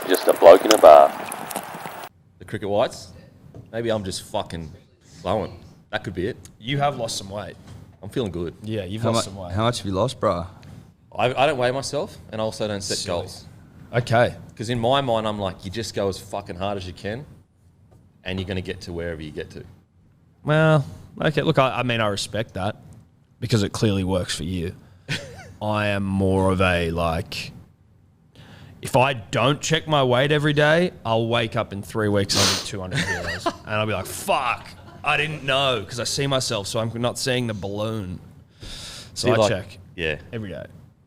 Just a bloke in a bar. The cricket whites? Maybe I'm just fucking glowing. That could be it. You have lost some weight. I'm feeling good. Yeah, you've lost some weight. How much have you lost, bro? I don't weigh myself, and I also don't set goals. Okay. Because in my mind, I'm like, you just go as fucking hard as you can, and you're going to get to wherever you get to. Well, okay. Look, I mean, I respect that because it clearly works for you. I am more of a, like, if I don't check my weight every day, I'll wake up in 3 weeks and I'll be 200 kilos. And I'll be like, fuck, I didn't know because I see myself, so I'm not seeing the balloon. So I check every day.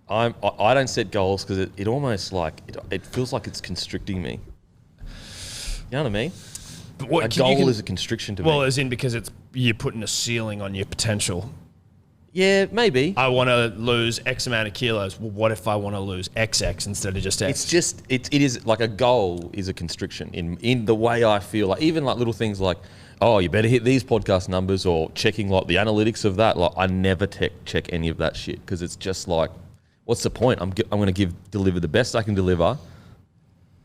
I don't set goals because it almost like, it feels like it's constricting me. You know what I mean? But what, a goal is a constriction to me. Well, as in because you're putting a ceiling on your potential. Yeah, maybe. I want to lose X amount of kilos. Well, what if I want to lose XX instead of just X? It is like a goal is a constriction in the way I feel. Like even like little things like, oh, you better hit these podcast numbers or checking like the analytics of that. Like I never check any of that shit because it's just like, what's the point? I'm going to deliver the best I can deliver,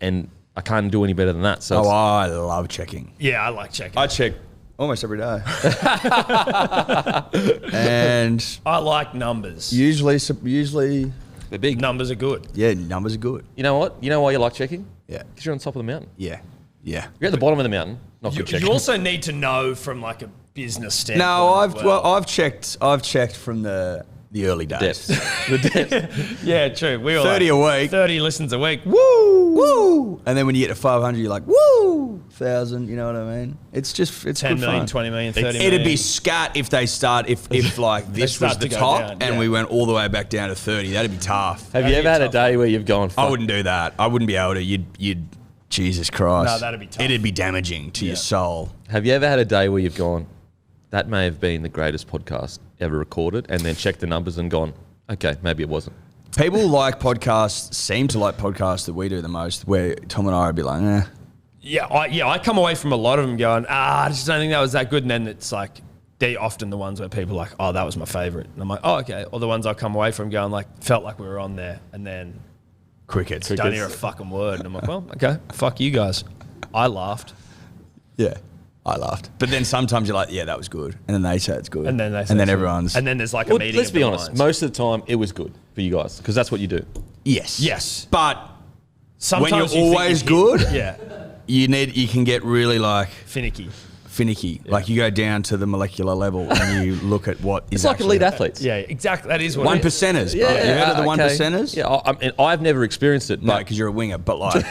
and I can't do any better than that. So I love checking. Yeah, I like checking. I check almost every day. And I like numbers. Usually they're big. Numbers are good. Yeah, numbers are good. You know what? You know why you like checking? Yeah. Because you're on top of the mountain. Yeah. Yeah. You're at the bottom of the mountain. Not good checking. You also need to know from like a business standpoint. No, I've checked from the early days. The depth. Yeah, true. We all 30 a week. 30 listens a week. Woo! Woo! And then when you get to 500, you're like, woo! 1,000, you know what I mean? It's 10 million, fun. 20 million, 30 million. It'd be scat if they start, if like this was the top and we went all the way back down to 30. That'd be tough. Have you ever had a day where you've gone, I wouldn't do that. I wouldn't be able to. You'd Jesus Christ. No, that'd be tough. It'd be damaging to your soul. Have you ever had a day where you've gone, that may have been the greatest podcast ever recorded, and then checked the numbers and gone, okay, maybe it wasn't? People like podcasts, seem to like podcasts that we do the most, where Tom and I would be like, eh. Yeah, I come away from a lot of them going, I just don't think that was that good. And then it's like, they're often the ones where people are like, oh, that was my favourite. And I'm like, oh, okay. Or the ones I come away from going like, felt like we were on there. And then Crickets. don't hear a fucking word. And I'm like, well, okay, fuck you guys. I laughed. Yeah, I laughed. But then sometimes you're like, yeah, that was good. And then they say it's good. And then they say and then it's everyone's... good. And then there's like a meeting. Let's be honest. minds. Most of the time, it was good for you guys because that's what you do. Yes. Yes. But Sometimes when you you're think always you good, yeah, you can get really like finicky. finicky. Yeah. Like you go down to the molecular level and you look at what is It's like elite athletes. Yeah, exactly. That is what one it is. percenters. Yeah, You heard of the one okay. percenters? Yeah, I mean, I've never experienced it. No, because you're a winger, but like...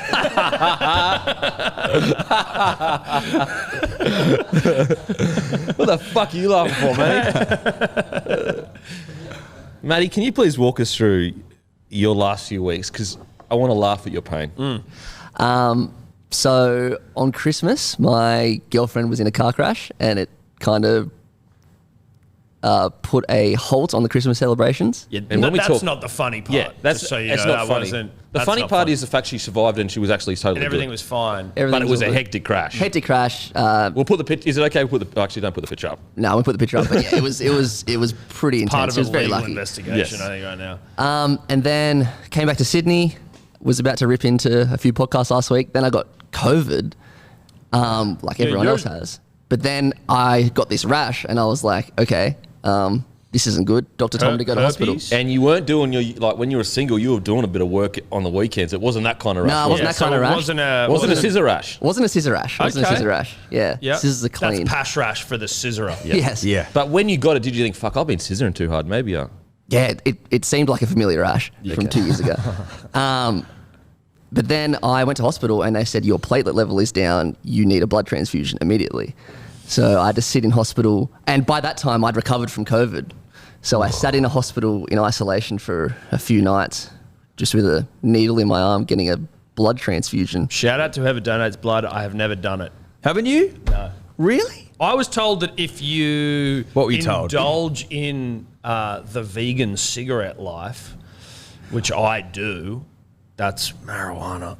What the fuck are you laughing for, mate? Matty, can you please walk us through your last few weeks? Because I want to laugh at your pain. So on Christmas, my girlfriend was in a car crash and it kind of put a halt on the Christmas celebrations. Yeah, And when we that's talk- not the funny part. Yeah, that's just so you it's know, not that funny. wasn't- The that's funny not part funny. is the fact she survived and she was actually totally And everything good. was fine. But it Everything was a all good. hectic crash. Hectic crash. We'll put the picture. Is it okay? We'll put the. Actually, don't put the picture up. No, we put the picture up, but yeah, it was pretty intense. Part of It was a very legal lucky. investigation, Yes. I think, right now. And then came back to Sydney. Was about to rip into a few podcasts last week. Then I got COVID, like everyone else has. But then I got this rash, and I was like, okay, this isn't good. Doctor told me to go to hospital. And you weren't doing your like when you were single. You were doing a bit of work on the weekends. It wasn't that kind of rash. No, it wasn't that kind of rash. Wasn't a scissor rash. Wasn't a scissor rash. Wasn't a Okay. scissor rash. Yeah. Yeah, Scissors are clean. That's pash rash for the scissorer. Yes. Yeah. But when you got it, did you think, "Fuck, I've been scissoring too hard"? Maybe. Yeah, it seemed like a familiar rash from 2 years ago. But then I went to hospital and they said, your platelet level is down. You need a blood transfusion immediately. So I had to sit in hospital. And by that time, I'd recovered from COVID. So I sat in a hospital in isolation for a few nights, just with a needle in my arm, getting a blood transfusion. Shout out to whoever donates blood. I have never done it. Haven't you? No. Really? I was told that if you What were you told? indulge in the vegan cigarette life, which I do, that's marijuana.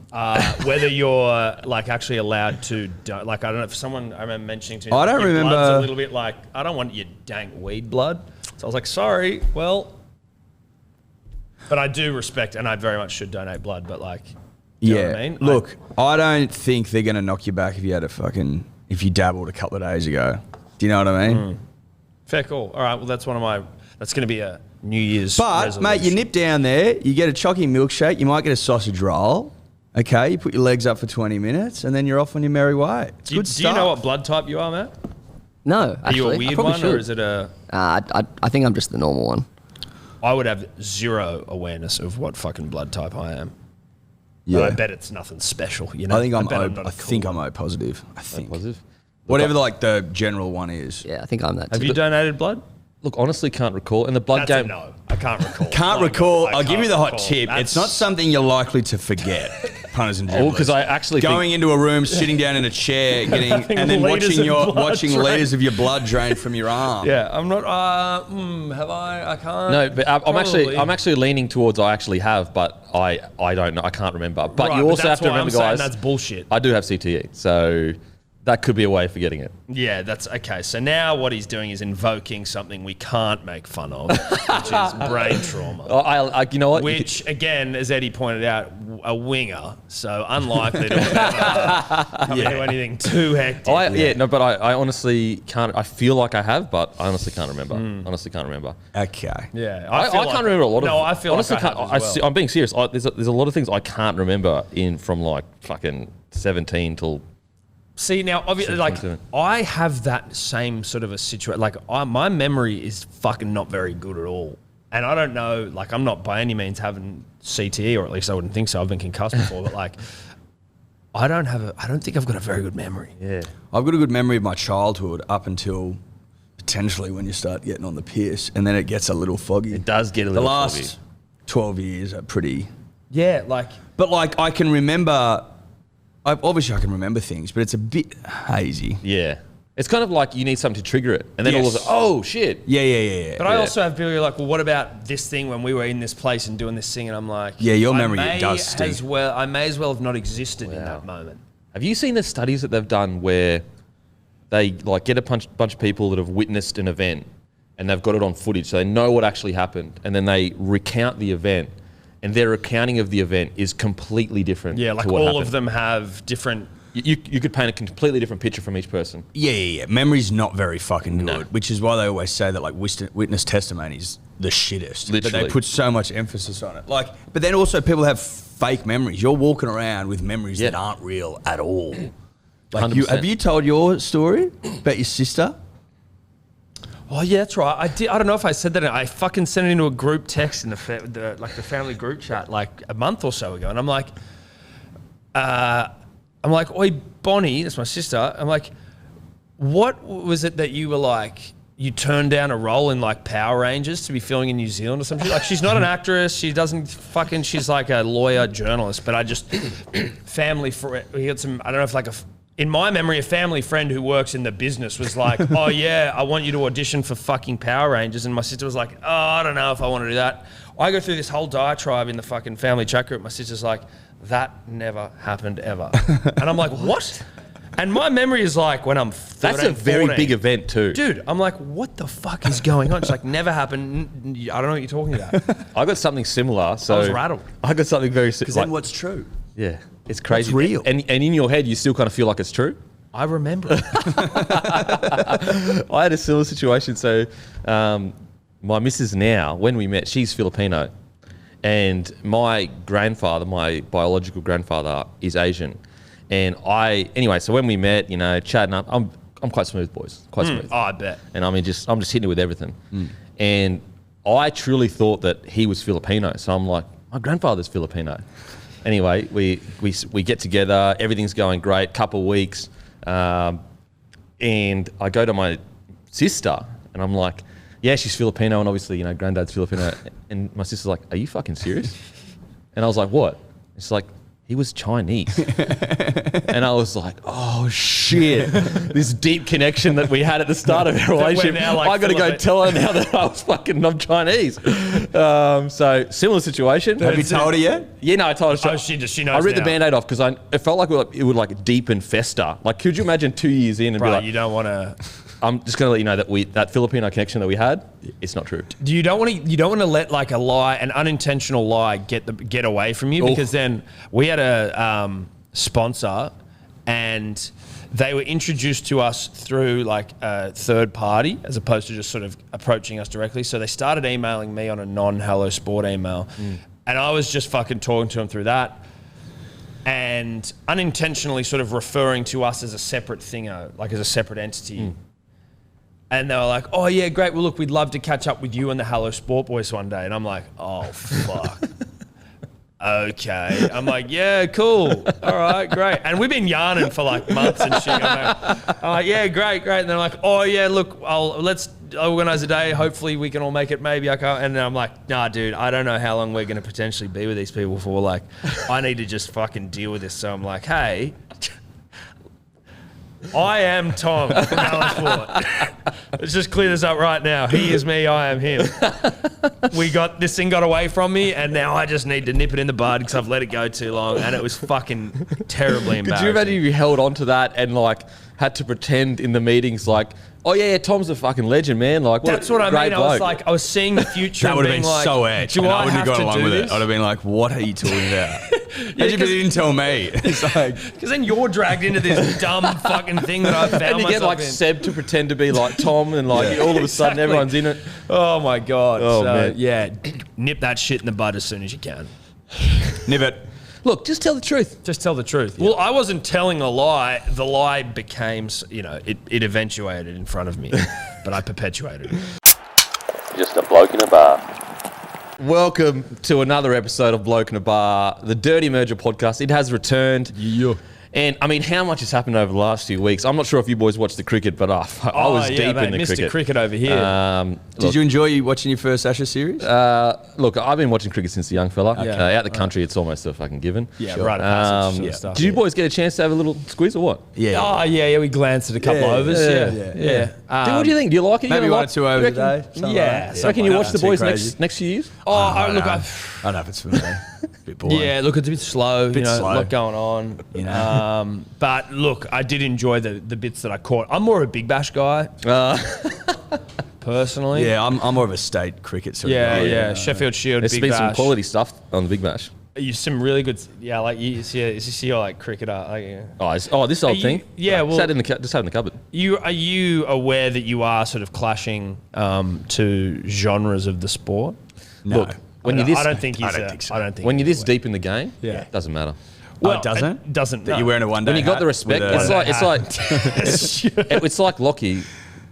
Whether you're like actually allowed to, like I don't know if someone I remember mentioning to me, I don't your remember- blood's a little bit like I don't want your dank weed blood. So I was like, sorry, well, but I do respect and I very much should donate blood, but like. You know what I mean? Look, I don't think they're going to knock you back if you dabbled a couple of days ago. Do you know what I mean? Fair call. All right, well, that's going to be a New Year's resolution. Mate, you nip down there, you get a chocky milkshake, you might get a sausage roll. Okay, you put your legs up for 20 minutes, and then you're off on your merry way. It's good stuff. Do you know what blood type you are, Matt? No, actually. Are you a weird one, or is it a... I think I'm just the normal one. I would have zero awareness of what fucking blood type I am. Yeah. But I bet it's nothing special, you know? I think I'm cool O positive. I think. Positive. Whatever the general one is. Yeah, I think I'm that too. Have you donated blood? Look, honestly, can't recall. And the blood game. No, I can't recall. Can't recall. I'll give you the hot tip. It's not something you're likely to forget. Punters and dribblers. Because I actually going into a room, sitting down in a chair, and then watching liters of your blood drain from your arm. Yeah, I'm not. Have I? I can't. No, but I'm actually leaning towards I actually have, but I don't know. I can't remember. But right, you also have to I'm remember, guys. That's bullshit. I do have CTE, so that could be a way of forgetting it. Yeah, that's okay. So now what he's doing is invoking something we can't make fun of, which is brain trauma. You know what? Which, again, as Eddie pointed out, a winger, so unlikely to do anything too hectic. But I honestly can't. I feel like I have, but I honestly can't remember. Honestly can't remember. Okay. Yeah, I can't remember a lot of. No, I feel honestly like I have as well. I'm being serious. There's a lot of things I can't remember from like fucking 17 till. See, now, obviously, like, I have that same sort of a situation. Like, my memory is fucking not very good at all. And I don't know, like, I'm not by any means having CTE, or at least I wouldn't think so. I've been concussed before, but, like, I don't think I've got a very good memory. Yeah. I've got a good memory of my childhood up until potentially when you start getting on the piss, and then it gets a little foggy. It does get a little foggy. The last 12 years are pretty... Yeah, like... But, like, I can remember... Obviously, I can remember things, but it's a bit hazy. Yeah. It's kind of like you need something to trigger it. And then all of a sudden, oh, shit. Yeah. But I also have people who are like, well, what about this thing when we were in this place and doing this thing? And I'm like... Yeah, your memory does stink. I may as well have not existed in that moment. Have you seen the studies that they've done where they like get a bunch of people that have witnessed an event and they've got it on footage, so they know what actually happened, and then they recount the event, and their accounting of the event is completely different. Yeah, like to what all happened. of them have different... You could paint a completely different picture from each person. Yeah. Memory's not very fucking good, which is why they always say that like witness testimony is the shittest. Literally. But they put so much emphasis on it. Like, but then also people have fake memories. You're walking around with memories that aren't real at all. Like, have you told your story about your sister? Oh yeah, that's right. I did. I don't know if I said that. I fucking sent it into a group text in the family group chat like a month or so ago, and I'm like, oi, Bonnie, that's my sister. I'm like, what was it that you were like? You turned down a role in like Power Rangers to be filming in New Zealand or something? Like, she's not an actress. She doesn't fucking. She's like a lawyer, journalist. But I just family friend. We had some. I don't know if like in my memory, a family friend who works in the business was like, oh yeah, I want you to audition for fucking Power Rangers. And my sister was like, oh, I don't know if I want to do that. I go through this whole diatribe in the fucking family chat group. My sister's like, that never happened ever. And I'm like, what? And my memory is like when I'm 13, That's a very 14. big event too. Dude, I'm like, what the fuck is going on? It's like, never happened. I don't know what you're talking about. I got something similar. So I was rattled. I got something very similar. Because then what's true? Yeah, it's crazy. What's real? And in your head, you still kind of feel like it's true. I remember it. I had a similar situation. So my missus now, when we met, she's Filipino. And my grandfather, my biological grandfather, is Asian. And so when we met, you know, chatting up, I'm quite smooth, boys. Quite smooth. Oh, I bet. And I'm just hitting it with everything. And I truly thought that he was Filipino. So I'm like, my grandfather's Filipino. Anyway, we get together, everything's going great, couple of weeks. And I go to my sister and I'm like, yeah, she's Filipino, and obviously, you know, granddad's Filipino. And my sister's like, are you fucking serious? And I was like, what? It's like, he was Chinese. And I was like, oh shit. This deep connection that we had at the start of our relationship. I got to go tell her now that I'm Chinese. So similar situation. Have you told her yet? Yeah, no, I told her. Oh, she knows. I ripped now. the Band-Aid off because it felt like it would like deep and fester. Like, could you imagine 2 years in and be like, you don't want to... I'm just going to let you know that Filipino connection that we had, it's not true. You don't want to let like a lie, an unintentional lie, get away from you, because then we had a sponsor, and they were introduced to us through like a third party as opposed to just sort of approaching us directly. So they started emailing me on a non-Hello Sport email, and I was just fucking talking to them through that, and unintentionally sort of referring to us as a separate thing, like as a separate entity. And they were like, oh yeah, great. Well, look, we'd love to catch up with you and the Hello Sport Boys one day. And I'm like, oh, fuck. Okay. I'm like, yeah, cool. All right, great. And we've been yarning for like months and shit. I'm like, yeah, great. And they're like, oh yeah, look, let's organize a day. Hopefully we can all make it. Maybe I can't. And then I'm like, nah, dude, I don't know how long we're going to potentially be with these people for. Like, I need to just fucking deal with this. So I'm like, hey, I am Tom from Sport. Let's just clear this up right now. He is me, I am him. This thing got away from me, and now I just need to nip it in the bud because I've let it go too long, and it was fucking terribly embarrassing. Could you imagine if you held on to that and like had to pretend in the meetings like, oh yeah, Tom's a fucking legend, man. Like, that's what I mean. I was seeing the future. That would have been like, so edge. Do I wouldn't have have gone to along do with this? it. I'd have been like, what are you talking about? Yeah, you didn't tell me. It's like, because then you're dragged into this dumb fucking thing that I found and you get like in. Seb to pretend to be like Tom, and like all of a sudden everyone's in it. Oh my god. Oh, so man. yeah, nip that shit in the bud as soon as you can. nib it. Look, just tell the truth. Just tell the truth. Yeah. Well, I wasn't telling a lie. The lie became, it eventuated in front of me, but I perpetuated it. Just a bloke in a bar. Welcome to another episode of Bloke in a Bar, the Dirty Merger podcast. It has returned. Yeah. And, I mean, how much has happened over the last few weeks? I'm not sure if you boys watched the cricket, but I was deep in the Mr. cricket. Cricket over here. Did you enjoy watching your first Ashes series? Look, I've been watching cricket since a young fella. Okay. Out the country, it's almost a fucking given. Yeah, right. Passage sort of stuff. Did you boys get a chance to have a little squeeze or what? Yeah. Oh, yeah, we glanced at a couple overs. Yeah. What do you think? Do you like it? Maybe you one or like, two overs a day. Yeah. So can you watch the boys next few years? I don't know if it's for me. Bit boring. Yeah, look, it's a bit slow. Slow. A lot going on. But look, I did enjoy the bits that I caught. I'm more of a Big Bash guy, personally. Yeah, I'm more of a state cricket sort of guy. Yeah. Sheffield Shield, There's Big been Bash. some quality stuff on the Big Bash. Some really good. Yeah, like you see your like cricketer. Like, This old thing. Yeah, well, just had in the cupboard. are you aware that you are sort of clashing to genres of the sport? No. Look, when you're this, I don't think he's. I don't think so. I don't think when you're this deep in the game, Yeah. it doesn't matter. Well, it doesn't. It doesn't. That you're wearing a one day. When you got the respect, it's like Lockie.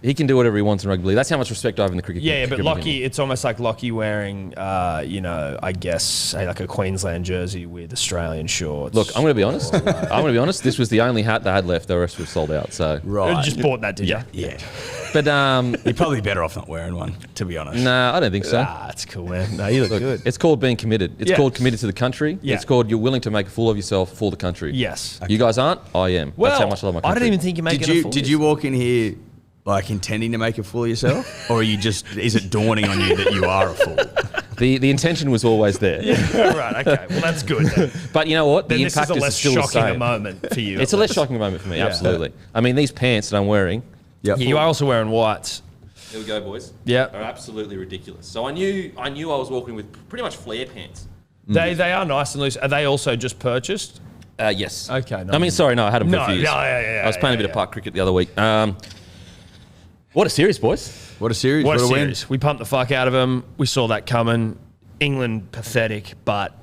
He can do whatever he wants in rugby league. That's how much respect I have in the cricket. Yeah, but cricket Lockie, it's almost like Lockie wearing, I guess, say like a Queensland jersey with Australian shorts. Look, I'm going to be honest. This was the only hat they had left. The rest was sold out. So Right. You just bought that, did you? Yeah. But You're probably better off not wearing one, to be honest. I don't think so. That's cool, man. No, you look good. It's called being committed. It's Yeah. called committed to the country. Yeah. It's called you're willing to make a fool of yourself for the country. Yes. You guys aren't. I am. Well, That's how much I love my country. I don't even think you're making a fool. Did you walk in here like intending to make a fool of yourself, or are you is it dawning on you that you are a fool? The intention was always there. Right. Okay. Well, that's good. Then, But you know what? then The this impact is a less still the shocking same. moment for you. It's a less shocking moment for me. Yeah. Absolutely. I mean, these pants that I'm wearing. Yep. You are also wearing whites. Here we go, boys. Yeah. Are absolutely ridiculous. So I knew I was walking with pretty much flare pants. They are nice and loose. Are they also just purchased? Yes. Okay. No. I mean, sorry, no, I had them for a few years. Yeah. I was playing a bit of park cricket the other week. What a series, boys. What a series. What a win. series. We pumped the fuck out of them. We saw that coming. England, pathetic, but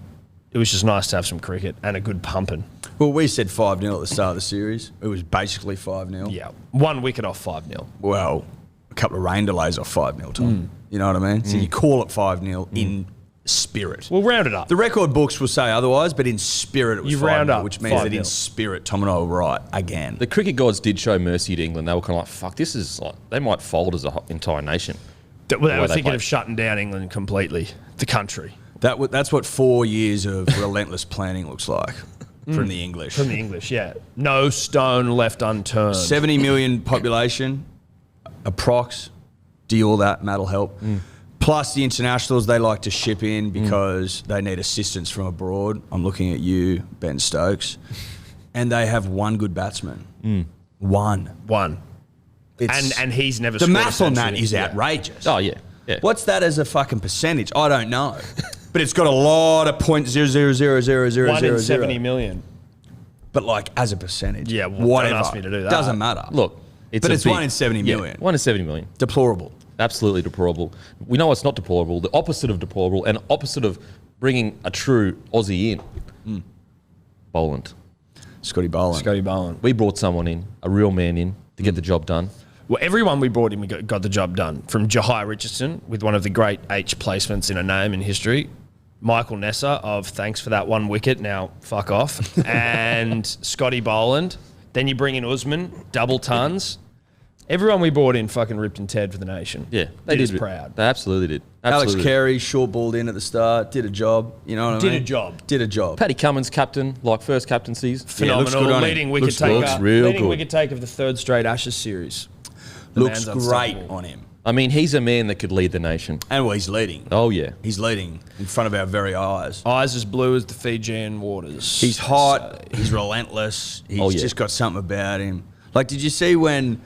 it was just nice to have some cricket and a good pumping. Well, we said 5-0 at the start of the series. It was basically 5-0. Yeah. 1 wicket off 5-0. Well, a couple of rain delays off 5-0, Tom. You know what I mean? So you call it 5-0 in spirit. We'll round it up. The record books will say otherwise, but in spirit it was You 5-0, round up which means that in 5-0. spirit, Tom and I were right again. The cricket gods did show mercy to England. They were kind of like, fuck, this is like, they might fold as an entire nation. They were they thinking played. of shutting down England completely, the country. That's what 4 years of relentless planning looks like from the English. From the English, yeah. No stone left unturned. 70 million population, approx. Do all that, Matt'll help. Plus the internationals they like to ship in because they need assistance from abroad. I'm looking at you, Ben Stokes. And they have one good batsman. One. And he's never the scored a math on that century. is Yeah. outrageous. Oh, yeah. Yeah. What's that as a fucking percentage? I don't know. But it's got a lot of 0.00000000. 1 in 70 million. But like as a percentage. Yeah, well, whatever. don't ask me to do that. Doesn't matter. Look, it's But a it's big- 1 in 70 million. 1 in 70 million. Deplorable. Absolutely deplorable. We know it's not deplorable. The opposite of deplorable and opposite of bringing a true Aussie in. Boland. Scotty Boland. Scotty Boland. We brought someone in, a real man in, to get the job done. Well, everyone we brought in, we got the job done. From Jahai Richardson, with one of the great H placements in a name in history. Michael Nessa of thanks for that one wicket, now fuck off. And Scotty Boland. Then you bring in Usman, double tons. Everyone we brought in fucking ripped and teared for the nation. Yeah, they did us it. proud. They absolutely did. Alex Absolutely. Carey, short balled in at the start, did a job. You know what I mean? Did a job. Did a job. Paddy Cummins, captain, like first captaincies. Phenomenal. looks good on him. Leading wicket Looks taker. real Leading good. wicket take of the third straight Ashes series. The Looks man's great unstoppable. on him. I mean, he's a man that could lead the nation. And well, he's leading. Oh, yeah. He's leading in front of our very eyes. Eyes as blue as the Fijian waters. He's hot. He's relentless. He's Oh, yeah. just got something about him. Like, did you see when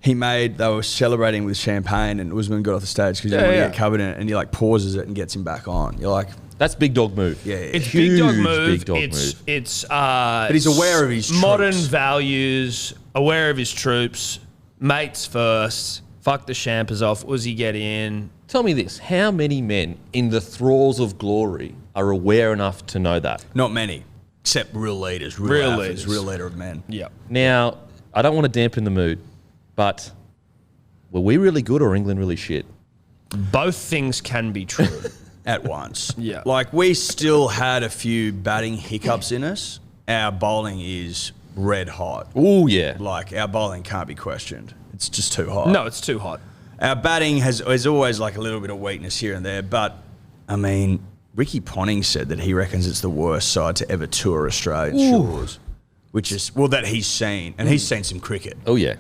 they were celebrating with champagne and Usman got off the stage because he didn't want to get covered in it, and he like pauses it and gets him back on. You're like, That's big dog move. yeah. It's Huge big dog move. big dog move. It's But he's aware of his modern troops. values, aware of his troops, mates first. Fuck the champers off. Uzi get in. Tell me this. How many men in the thralls of glory are aware enough to know that? Not many, except real leaders, Real alphas, leaders. real leader of men. Yeah. Now, I don't want to dampen the mood, but were we really good or England really shit? Both things can be true. At once. Yeah. Like, we still had a few batting hiccups in us. Our bowling is red hot. Oh, yeah. Like, our bowling can't be questioned. It's just too hot. No, it's too hot. Our batting has always like a little bit of weakness here and there, but I mean, Ricky Ponting said that he reckons it's the worst side to ever tour Australian shores, which is, well, that he's seen, and he's seen some cricket. Oh, yeah.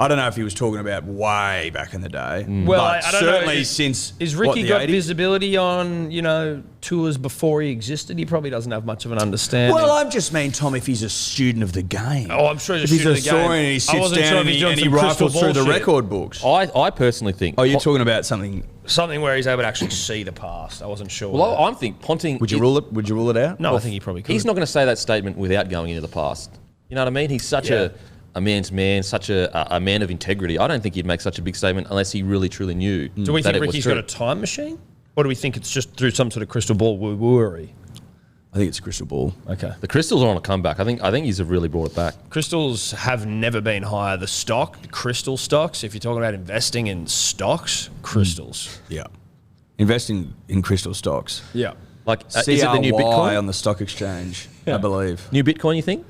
I don't know if he was talking about way back in the day. Well, but I don't know. certainly since Is Ricky got 80s? visibility on, tours before he existed? He probably doesn't have much of an understanding. Well, I'm just mean, Tom, if he's a student of the game. Oh, I'm sure he's a if he's student a of the game. historian and he I sits wasn't down sure if and he's he, doing and he some crystal rifles through the bullshit. record books. I personally think... Oh, you're talking about something. Something where he's able to actually see the past. I wasn't sure. Well, I'm thinking Ponting... Would you rule it out? No, I think he probably could. He's not going to say that statement without going into the past. You know what I mean? He's such a man's man, such a man of integrity. I don't think he'd make such a big statement unless he really, truly knew Do we that think it was Ricky's true. got a time machine? Or do we think it's just through some sort of crystal ball woo-wooery? I think it's a crystal ball. Okay. The Crystals are on a comeback. I think he's really brought it back. Crystals have never been higher. The crystal stocks, if you're talking about investing in stocks, crystals. Yeah. Investing in crystal stocks. Yeah. Like, is it the new CRY Bitcoin? on the stock exchange, I believe. New Bitcoin, you think?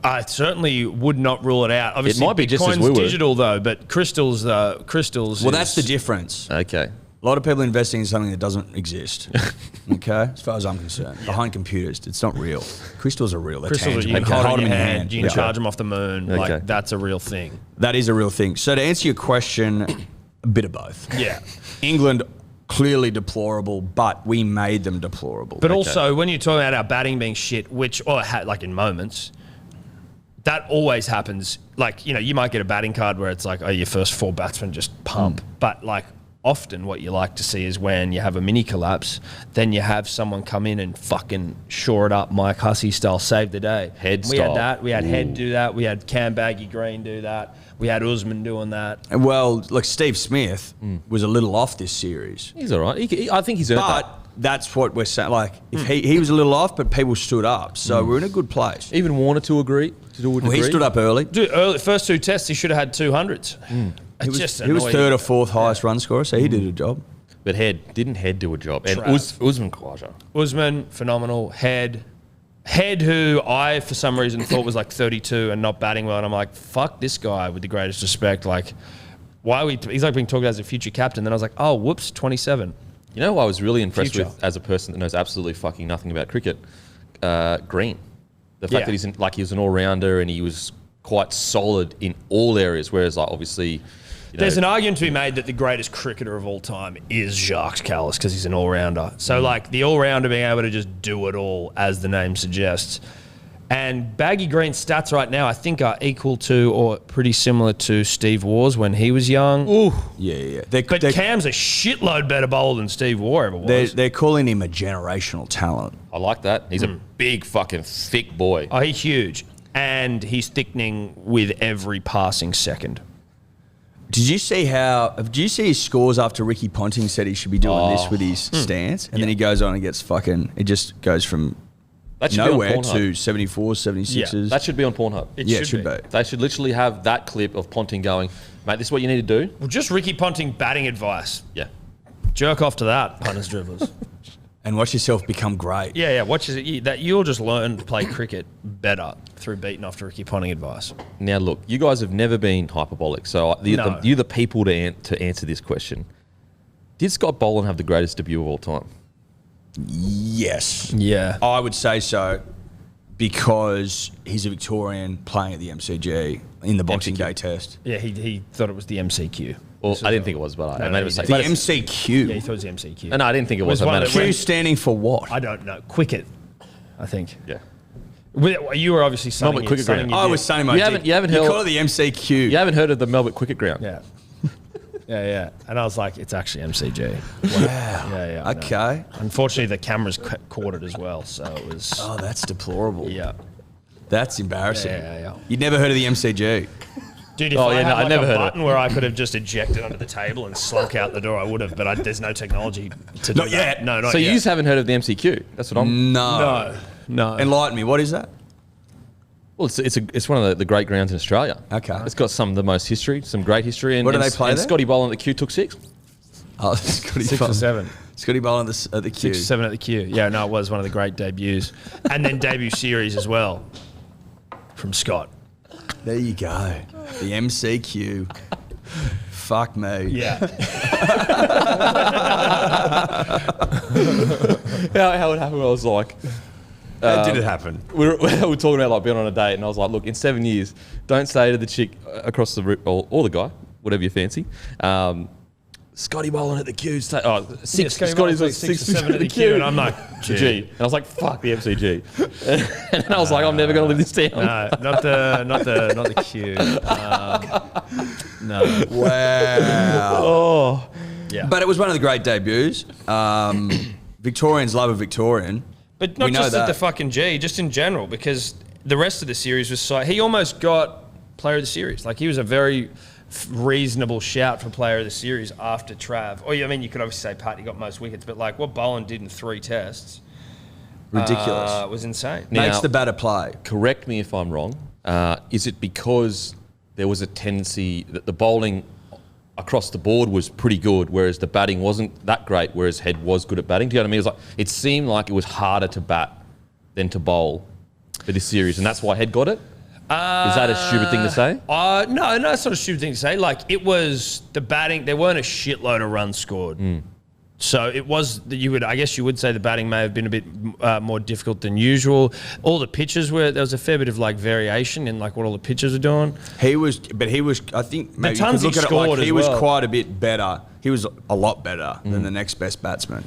I certainly would not rule it out. Obviously, might be just as Bitcoin's we were. digital though, but crystals. Well, that's the difference. Okay. A lot of people investing in something that doesn't exist. Okay? As far as I'm concerned. Behind computers, it's not real. Crystals are real. They're Crystals are you tangible. can hold Hold them in them your hand. You can Yeah. charge them off the moon. Okay. Like that's a real thing. That is a real thing. So to answer your question, a bit of both. Yeah. England, clearly deplorable, but we made them deplorable. But also, when you're talking about our batting being shit, like in moments, that always happens. Like, you might get a batting card where it's like, oh, your first 4 batsmen just pump. But like often what you like to see is when you have a mini collapse, then you have someone come in and fucking shore it up, Mike Hussey style, save the day. Head We style. had that. We had Head do that. We had Cam Baggy Green do that. We had Usman doing that. Well, like Steve Smith was a little off this series. He's all right. I think he's earned that. But that's what we're saying. Like, if he was a little off, but people stood up. So we're in a good place. Even Warner to a degree. Well, he stood up early. Dude, first 2 tests, he should have had 200s. He was third or fourth highest run scorer, so he did a job. But didn't Head do a job? And Trav. Usman Khawaja. Usman, phenomenal. Head, who I, for some reason, thought was like 32 and not batting well. And I'm like, fuck this guy with the greatest respect. Like, he's like being talked about as a future captain. Then I was like, oh, whoops, 27. You know who I was really impressed Future. with as a person that knows absolutely fucking nothing about cricket? Green. The fact Yeah. that he was an all-rounder and he was quite solid in all areas, whereas like obviously... There's an argument to be made that the greatest cricketer of all time is Jacques Kallis because he's an all-rounder. So, like, the all-rounder being able to just do it all, as the name suggests, And Baggy Green's stats right now, I think, are equal to or pretty similar to Steve Waugh's when he was young. Ooh. Yeah. But Cam's a shitload better bowler than Steve Waugh ever was. They're calling him a generational talent. I like that. He's a big fucking thick boy. Oh, he's huge. And he's thickening with every passing second. Did you see his scores after Ricky Ponting said he should be doing this with his stance? And then he goes on and gets it just goes from That should nowhere be on to 74s, 76s. That should be on Pornhub. It should be. They should literally have that clip of Ponting going, mate, this is what you need to do. Well, just Ricky Ponting batting advice. Yeah. Jerk off to that, punters, dribblers. And watch yourself become great. Yeah. Watch it. That you'll just learn to play cricket better through beating off to Ricky Ponting advice. Now, look, you guys have never been hyperbolic, so you're the people to answer this question. Did Scott Boland have the greatest debut of all time? Yes. Yeah. I would say so because he's a Victorian playing at the MCG in the Boxing Day test. Yeah, he thought it was the MCQ. Well, I didn't think it was, but I made a mistake. The MCQ? Yeah, he thought it was the MCQ. No, I didn't think it was. Q standing for what? I don't know. Cricket, I think. Yeah. You were obviously sunning Melbourne Cricket Ground. I was sunning my dick. You haven't heard call it the MCQ. You haven't heard of the Melbourne Cricket Ground? Yeah. Yeah. And I was like, it's actually MCG. Wow. Yeah. Okay. Unfortunately, the cameras caught it as well, so it was. Oh, that's deplorable. Yeah. That's embarrassing. Yeah. You'd never heard of the MCG? Dude, if I had a button where I could have just ejected onto the table and slunk out the door, I would have. But there's no technology to do Not yet. that. No, not So yet. you haven't heard of the MCQ? That's what I'm. No. Enlighten me. What is that? Well, it's one of the great grounds in Australia. Okay. It's got some of the most history, some great history. And, What do they play and there? Scotty Boland at the Q took 6. Oh, Scotty 6 or 7. Scotty Boland at the Q. 6 or 7 at the Q. Yeah, no, it was one of the great debuts. And then debut series as well from Scott. There you go. The MCQ. Fuck me. Yeah. How it happened, I was like... How did it happen? We were talking about like being on a date, and I was like, look, in 7 years, don't say to the chick across the room, or the guy, whatever you fancy, Scotty Boland at the Q. Scotty's like 6 or 7 at the Q. And I'm like, G. And I was like, fuck the MCG. And I was like, I'm never going to live this down. No, not the Q. No. Wow. Oh. Yeah. But it was one of the great debuts. Victorians love a Victorian. But not just at the fucking G, just in general, because the rest of the series was so... He almost got Player of the Series. Like, he was a very reasonable shout for Player of the Series after Trav. Or, I mean, you could obviously say Pat, he got most wickets, but, like, what Boland did in 3 tests... Ridiculous. Was insane. Makes the batter play. Correct me if I'm wrong. Is it because there was a tendency that the bowling across the board was pretty good, whereas the batting wasn't that great, whereas Head was good at batting? Do you know what I mean? It was like, it seemed like it was harder to bat than to bowl for this series, and that's why Head got it? Is that a stupid thing to say? No, it's not a stupid thing to say. Like, it was the batting, there weren't a shitload of runs scored. So it was, I guess you would say the batting may have been a bit more difficult than usual. All the pitches there was a fair bit of like variation in like what all the pitches were doing. He was, I think maybe you could look at it like he was quite a bit better. He was a lot better than the next best batsman.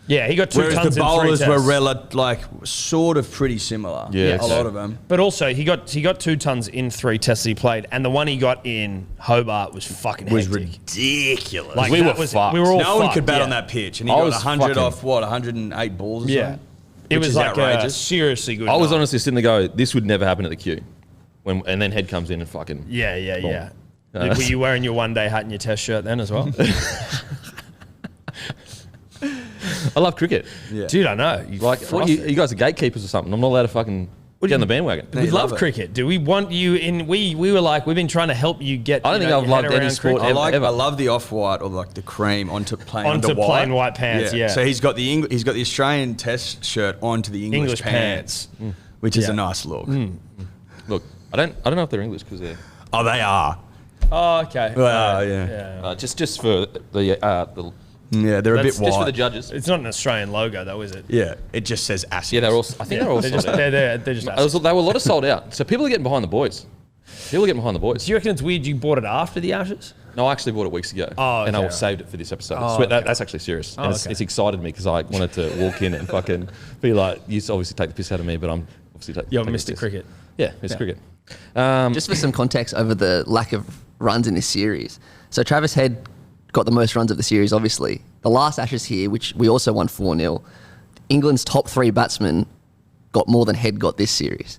Yeah, he got 2 Whereas tons the in 3 bowlers tests. were sort of pretty similar. Yeah, a lot of them. But also, he got 2 tons in 3 tests he played, and the one he got in Hobart was fucking hectic. Ridiculous. Like, We that were fucked. We were all No one fucked, could bat yeah. on that pitch, and he I got was 100 fucking- off 108 balls or Yeah. something. It Which was is like outrageous. seriously good. I was night. honestly sitting there going, this would never happen at the Q. And then Head comes in and fucking... Yeah. Were you wearing your one-day hat and your test shirt then as well? I love cricket. Yeah. Dude, I know. Like, what, you guys are gatekeepers or something. I'm not allowed to fucking get on the bandwagon. We you love love it. cricket. Do we want you in? We were like, we've been trying to help you get. I don't think I've your head loved any around sport cricket. I ever. love the off-white or like the cream onto plain Onto under white. plain white pants, yeah. So he's got the Australian Test shirt onto the English pants, which is Yeah. a nice look. Look, I don't know if they're English because they're... Oh, they are. Oh, okay. Well, yeah. just for the Yeah, they're a bit just for the white. judges. It's not an Australian logo though, is it? Yeah, it just says Ashes. Yeah, they're all. I think they're all They're sold just out. they're just. They were a lot of sold out. So people are getting behind the boys. People are getting behind the boys. Do you reckon it's weird you bought it after the Ashes? No, I actually bought it weeks ago. Oh, and I okay. saved it for this episode. Oh, Swear, okay. that's actually serious. Oh, And okay. it's excited me because I wanted to walk in and fucking be like, you obviously take the piss out of me, but I'm obviously You're take a Mr. piss. Cricket. Yeah, Mr. Cricket. Just for some context over the lack of runs in this series. So Travis Head got the most runs of the series, obviously. The last Ashes here, which we also won 4-0, England's top 3 batsmen got more than Head got this series.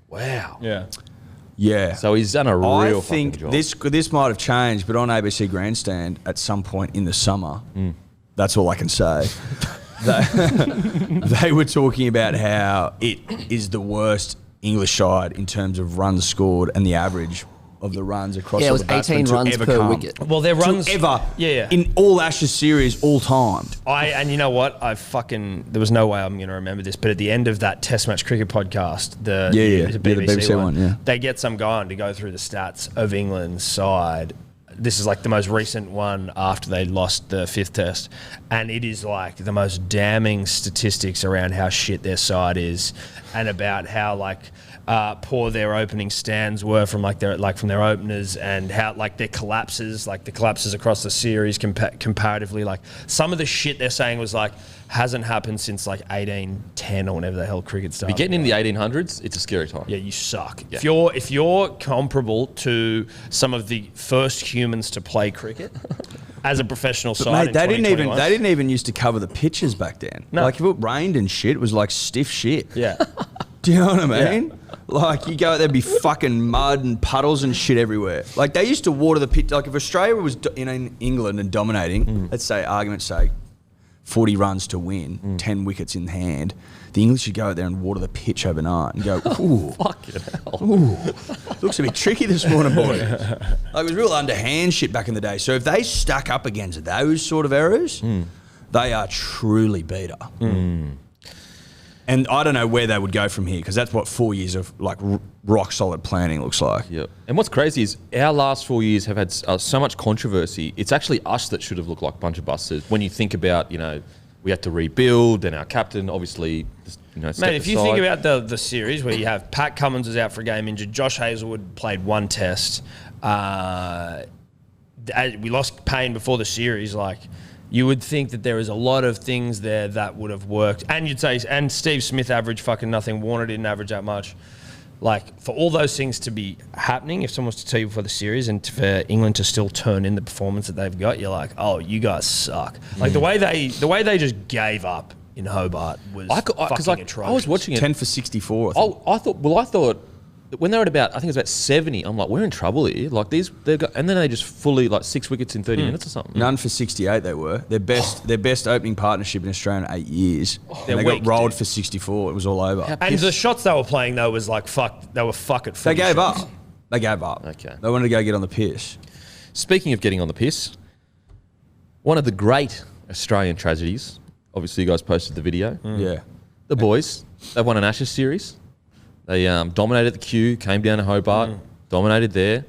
Wow. Yeah. Yeah. So he's done a real I fucking think job. this might have changed, but on ABC Grandstand at some point in the summer, that's all I can say. They were talking about how it is the worst English side in terms of runs scored and the average of the runs across Yeah, it all was the batsmen 18 to runs ever per come. wicket. Well, their runs To ever. Yeah. In all Ashes series, all time. And you know what? There was no way I'm going to remember this, but at the end of that Test Match Cricket podcast, the BBC one, they get some guy on to go through the stats of England's side. This is like the most recent one after they lost the 5th Test, and it is like the most damning statistics around how shit their side is, and about how poor their opening stands were from from their openers, and how their collapses, the collapses across the series comparatively. Some of the shit they're saying was hasn't happened since 1810 or whenever the hell cricket started. If you're getting in the 1800s, it's a scary time. Yeah, you suck. Yeah. If you're comparable to some of the first humans to play cricket as a professional side, Mate, they in didn't even used to cover the pitches back then. No. If it rained and shit, it was stiff shit. Yeah. Do you know what I mean? You go out there'd be fucking mud and puddles and shit everywhere. They used to water the pitch. If Australia was in England and dominating, let's say, argument's sake, 40 runs to win, 10 wickets in hand, the English should go out there and water the pitch overnight and go, ooh, Fucking hell. ooh, looks a bit tricky this morning, boys. It was real underhand shit back in the day. So if they stack up against those sort of errors, they are truly beater. And I don't know where they would go from here, because that's what 4 years of rock solid planning looks like. Yeah. And what's crazy is our last 4 years have had so much controversy. It's actually us that should have looked like a bunch of busters. When you think about, we had to rebuild, and our captain obviously, stepped Mate, if you aside. think about the series where you have Pat Cummins was out for a game injured, Josh Hazlewood played 1 test. We lost Payne before the series. You would think that there is a lot of things there that would have worked. And you'd say, and Steve Smith averaged fucking nothing. Warner didn't average that much. For all those things to be happening, if someone was to tell you before the series, and for England to still turn in the performance that they've got, you're like, oh, you guys suck. The way they just gave up in Hobart was fucking atrocious. I was watching it. 10 for 64, I think. I thought when they were at I think it was about 70, I'm like, we're in trouble here. And then they just fully 6 wickets in 30 minutes or something. None for 68 they were. Their best opening partnership in Australia in 8 years. And they weak, got rolled dude. for 64. It was all over. And the shots they were playing, though, was fuck. They were fucking They gave up. They gave up. Okay. They wanted to go get on the piss. Speaking of getting on the piss, one of the great Australian tragedies, obviously you guys posted the video. Yeah. The boys, they've won an Ashes series. They dominated the queue, came down to Hobart, dominated there,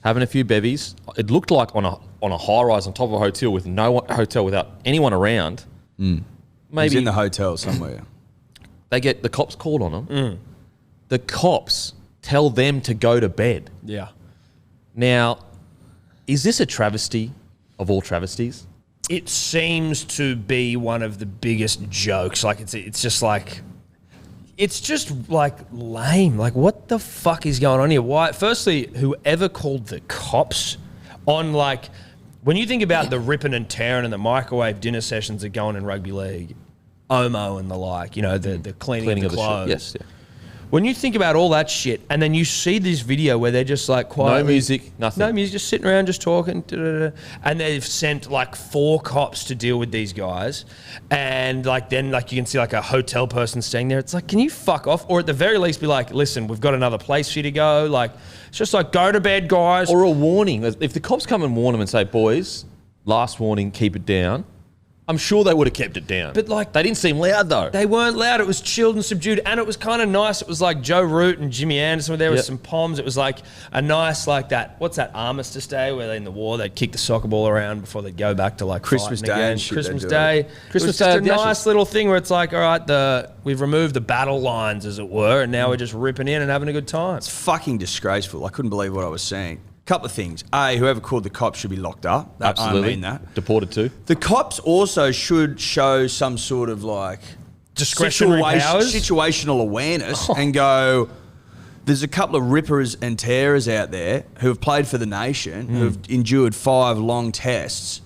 having a few bevies. It looked like on a high rise on top of a hotel with hotel without anyone around. He's Maybe in the hotel somewhere. they get the cops called on them. The cops tell them to go to bed. Yeah. Now, is this a travesty of all travesties? It seems to be one of the biggest jokes. It's just lame. What the fuck is going on here? Why? Firstly, whoever called the cops on when you think about the ripping and tearing and the microwave dinner sessions that go on in rugby league, Omo and the the cleaning of the clothes. Yes. Yeah. When you think about all that shit, and then you see this video where they're just quietly, No music, nothing. no music, just sitting around, just talking, and they've sent 4 cops to deal with these guys, and then you can see a hotel person staying there. It's can you fuck off, or at the very least be listen, we've got another place for you to go. It's just go to bed, guys. Or a warning. If the cops come and warn them and say, boys, last warning, keep it down, I'm sure they would have kept it down. But they didn't seem loud though. They weren't loud. It was chilled and subdued, and it was kind of nice. It was Joe Root and Jimmy Anderson were there with some poms. It was a nice that. What's that Armistice Day where in the war they'd kick the soccer ball around before they'd go back to Christmas fighting Day again. and shit Christmas they do. Day. Christmas it was Day just of a the nice Ashes. little thing where it's all right. We've removed the battle lines, as it were, and now we're just ripping in and having a good time. It's fucking disgraceful. I couldn't believe what I was seeing. Couple of things. A, whoever called the cops should be locked up. Absolutely. I mean that. Deported too. The cops also should show some sort of discretionary powers? situational awareness and go, there's a couple of rippers and tearers out there who have played for the nation, who have endured 5 long tests,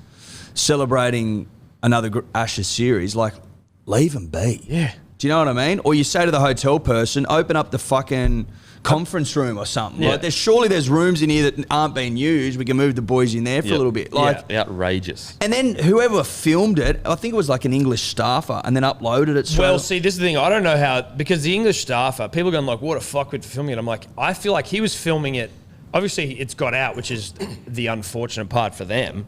celebrating another Ashes series. Like, leave them be. Yeah. Do you know what I mean? Or you say to the hotel person, open up the fucking conference room or something. Yeah. Like, there's rooms in here that aren't being used. We can move the boys in there for a little bit. Like, outrageous. and then whoever filmed it, I think it was like an English staffer, and then uploaded it. Well, see, this is the thing. I don't know how, because the English staffer, people are going like, what a fuck with filming it. I'm like, I feel like he was filming it. Obviously, it's got out, which is the unfortunate part for them.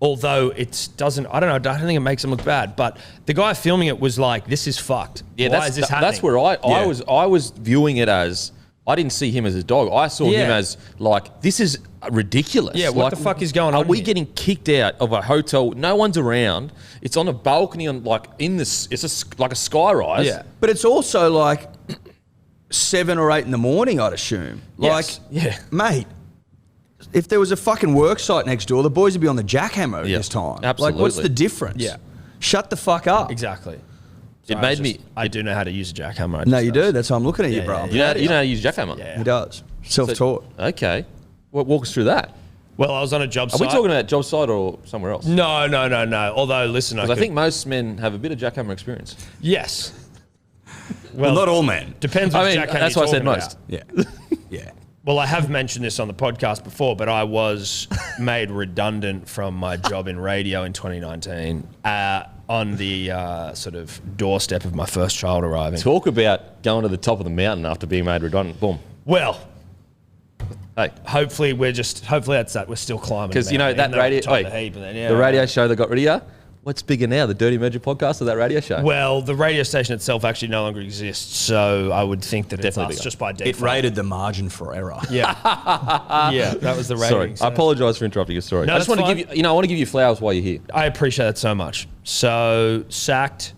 Although it doesn't, I don't know, I don't think it makes them look bad. But the guy filming it was like, this is fucked. Yeah, Why is this happening? that's where I was viewing it as. I didn't see him as a dog. I saw him as like, this is ridiculous. Yeah, what like, the fuck is going on Are we here? getting kicked out of a hotel? No one's around. It's on a balcony on like in this. It's like a sky rise. Yeah. but it's also like 7 or 8 in the morning, I'd assume. Yes. Yeah. Mate, if there was a fucking work site next door, the boys would be on the jackhammer at Yeah, this time. absolutely. Like, what's the difference? Yeah. Shut the fuck up. Exactly. It So made me. I do know how to use a jackhammer. No, you do. That's why I'm looking at you, Yeah, bro. yeah, You know how to use Jackhammer. Yeah. He does. Self-taught. Okay. Well, walk us through that. Well, I was on a job Are site. we talking about job site or somewhere else? No. Although, listen, Because I think most men have a bit of jackhammer experience. yes. Well, not all men. Depends I which mean, jackhammer that's you're why I said talking most. about. Yeah. Yeah. Well, I have mentioned this on the podcast before, but I was made redundant from my job in radio in 2019 on the sort of doorstep of my first child arriving. Talk about going to the top of the mountain after being made redundant. Boom. Well, Hey, hopefully that's that. We're still climbing. because you know that radio, the radio show that got rid of you. What's bigger now, the Dirty Merger podcast or that radio show? Well, the radio station itself actually no longer exists, so I would think that Definitely it's us bigger. just by default. It rated the margin for error. Yeah, yeah, that was the rating. Sorry, so- I apologise for interrupting your story. No, I just that's want to give you, I want to give you flowers while you're here. I appreciate that so much. So sacked,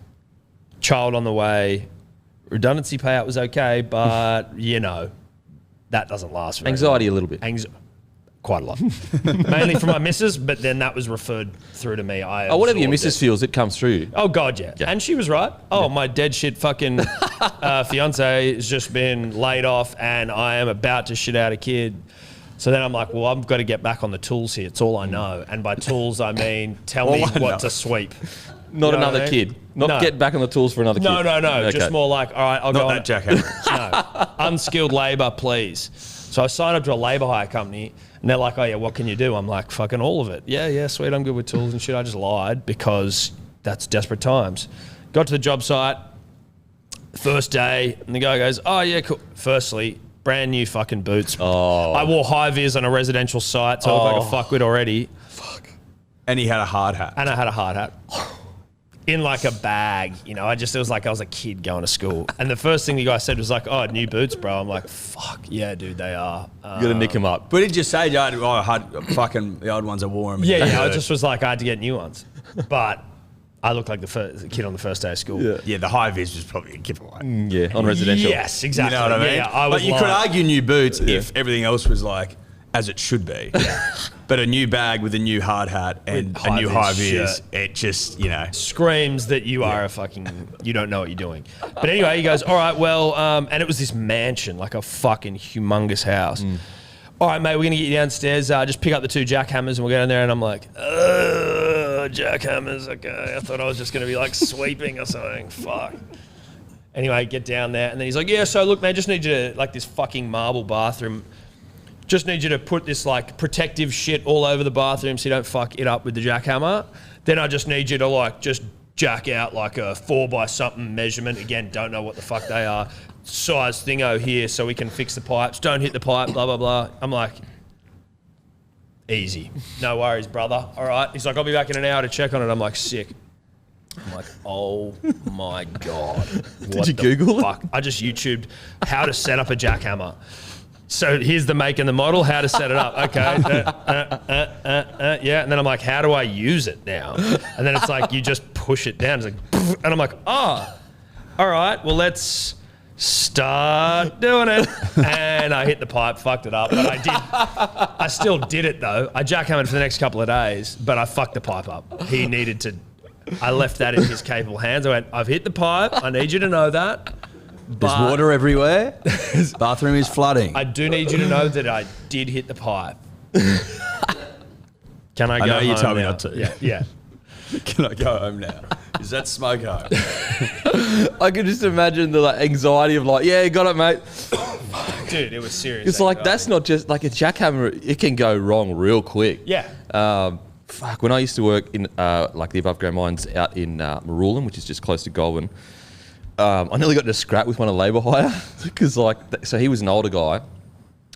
child on the way, redundancy payout was okay, but you know, that doesn't last very Anxiety long. a little bit. Quite a lot. Mainly from my missus, but then that was referred through to me. Oh, whatever your absorbed missus it. feels, it comes through. Oh, God, yeah. And she was right. Oh, my dead shit fucking fiance has just been laid off and I am about to shit out a kid. So then I'm like, well, I've got to get back on the tools here. It's all I know. And by tools, I mean, tell me All I know. what to sweep. Not You know what another I mean? kid. Not No. get back on the tools for another kid. No. Okay. Just more like, all right, I'll go on. Not that jackhammer. No, unskilled labour, please. So I signed up to a labour hire company, and they're like, oh, yeah, what can you do? I'm like, fucking all of it. Yeah, sweet, I'm good with tools and shit. I just lied because that's desperate times. Got to the job site, first day, and the guy goes, oh, yeah, cool. Firstly, brand new fucking boots. Oh. I wore high vis on a residential site, so I look like a fuckwit already. And he had a hard hat. And I had a hard hat. In like a bag, you know, it was like I was a kid going to school. And the first thing the guy said was like, oh, new boots, bro. I'm like, fuck, yeah, dude, they are. You got to nick him up. But did you say, I had fucking the old ones I wore them? Yeah, I just was like, I had to get new ones. But I looked like the kid on the first day of school. Yeah, the high vis was probably a giveaway. Yeah, on residential. Yes, exactly. You know what I mean? Yeah, I was but you could lying. argue new boots if everything else was like as it should be. But a new bag with a new hard hat and With a new high high-vis vis, shirt. it just, you know. Screams that you are a fucking, you don't know what you're doing. But anyway, he goes, all right, well, and it was this mansion, like a fucking humongous house. All right, mate, we're going to get you downstairs. Just pick up the 2 jackhammers and we'll go down there. And I'm like, jackhammers, okay. I thought I was just going to be like sweeping or something. Fuck. Anyway, get down there. And then he's like, yeah, so look, man, just need you to, like this fucking marble bathroom. Just need you to put this like protective shit all over the bathroom so you don't fuck it up with the jackhammer. Then I just need you to like just jack out like a 4 by something measurement. Again, don't know what the fuck they are. Size thingo here so we can fix the pipes. Don't hit the pipe, blah, blah, blah. I'm like, easy. No worries, brother. All right. He's like, I'll be back in an hour to check on it. I'm like, sick. I'm like, oh my God. Did you Google it? I just YouTubed how to set up a jackhammer. So here's the make and the model, how to set it up. Okay. Yeah. And then I'm like, how do I use it now? And then it's like, you just push it down. It's like, and I'm like, oh, all right, well, let's start doing it. And I hit the pipe, fucked it up. But I still did it though. I jackhammered for the next couple of days, but I fucked the pipe up. He needed to I left that in his capable hands. I went, I've hit the pipe. I need you to know that. There's water everywhere. Bathroom is flooding. I do need you to know that I did hit the pipe. Can I go know you home told me now? not to. Yeah. Can I go home now? Is that smoke home? I could just imagine the anxiety of yeah, got it, mate. Dude, it was serious. It's that's not just like a jackhammer. It can go wrong real quick. Yeah. When I used to work in the above ground mines out in Marulan, which is just close to Goulburn, I nearly got into a scrap with one of labour hire because so he was an older guy,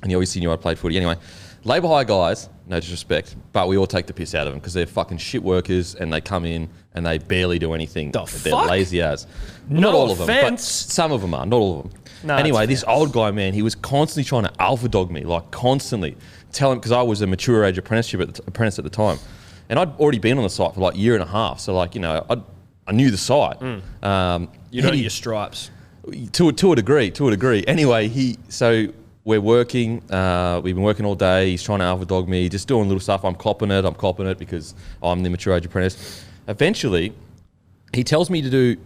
and he obviously knew I played footy. Anyway, labour hire guys, no disrespect, but we all take the piss out of them because they're fucking shit workers and they come in and they barely do anything. They're lazy as. Well, not all of them, but some of them are. Not all of them. No, anyway, this old guy, man, he was constantly trying to alpha dog me, constantly. Tell him, because I was a mature age apprentice at the time. And I'd already been on the site for a year and a half. So I knew the site. You know your stripes. To a degree. Anyway, so we're working. We've been working all day. He's trying to alpha dog me, just doing little stuff. I'm copping it because I'm the mature age apprentice. Eventually, he tells me to do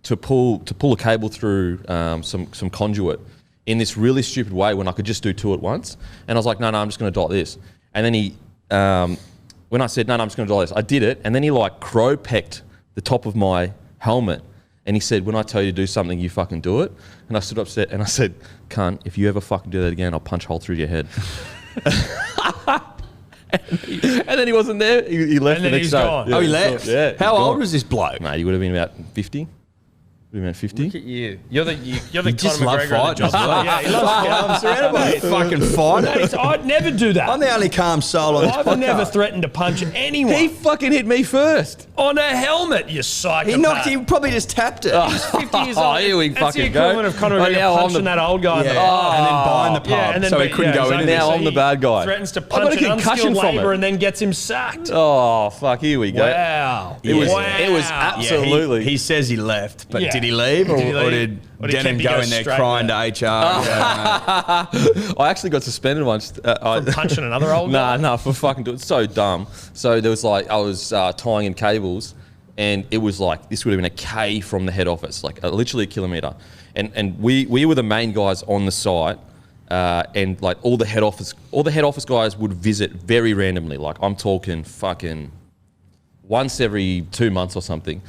to pull a cable through some conduit in this really stupid way when I could just do two at once. And I was like, no, I'm just going to do this. And then he, when I said, no, I'm just going to do this, I did it. And then he crow pecked the top of my helmet. And he said, when I tell you to do something, you fucking do it. And I stood upset and I said, cunt, if you ever fucking do that again, I'll punch a hole through your head. and then he wasn't there. He left and then the next he's day. gone. He left? Yeah. How old was this bloke? Mate, he would have been about 50. Would have been 50. Look at you. You're the just Conor love McGregor of the fighting. job. Yeah, he loves fighting. I'm surrounded by fucking fighters. I'd never do that. I'm the only calm soul on this podcast. I've never threatened to punch anyone. He fucking hit me first. On a helmet, you psychopath. He probably just tapped it. He's 50 years old. Here we That's the fucking go. equivalent of Conor Oh, McGregor now I'm punching that old guy. Yeah. in the eye. And then buying the pub, Yeah, and then so he couldn't go in. Now I'm the bad guy. Threatens to I got punch a an concussion unskilled from labourer it. and then gets him sacked. Oh, fuck, here we go. Wow. It was absolutely. He says he left, but Yeah. did he leave? Or did Or did Denon Kempy go go in there straight crying there? to HR? I actually got suspended once. From punching another old guy? Nah, for fucking doing it. So dumb. So there was I was tying in cables, and it was this would have been a K from the head office, literally a kilometre. And we were the main guys on the site, and all the head office guys would visit very randomly. I'm talking fucking once every 2 months or something.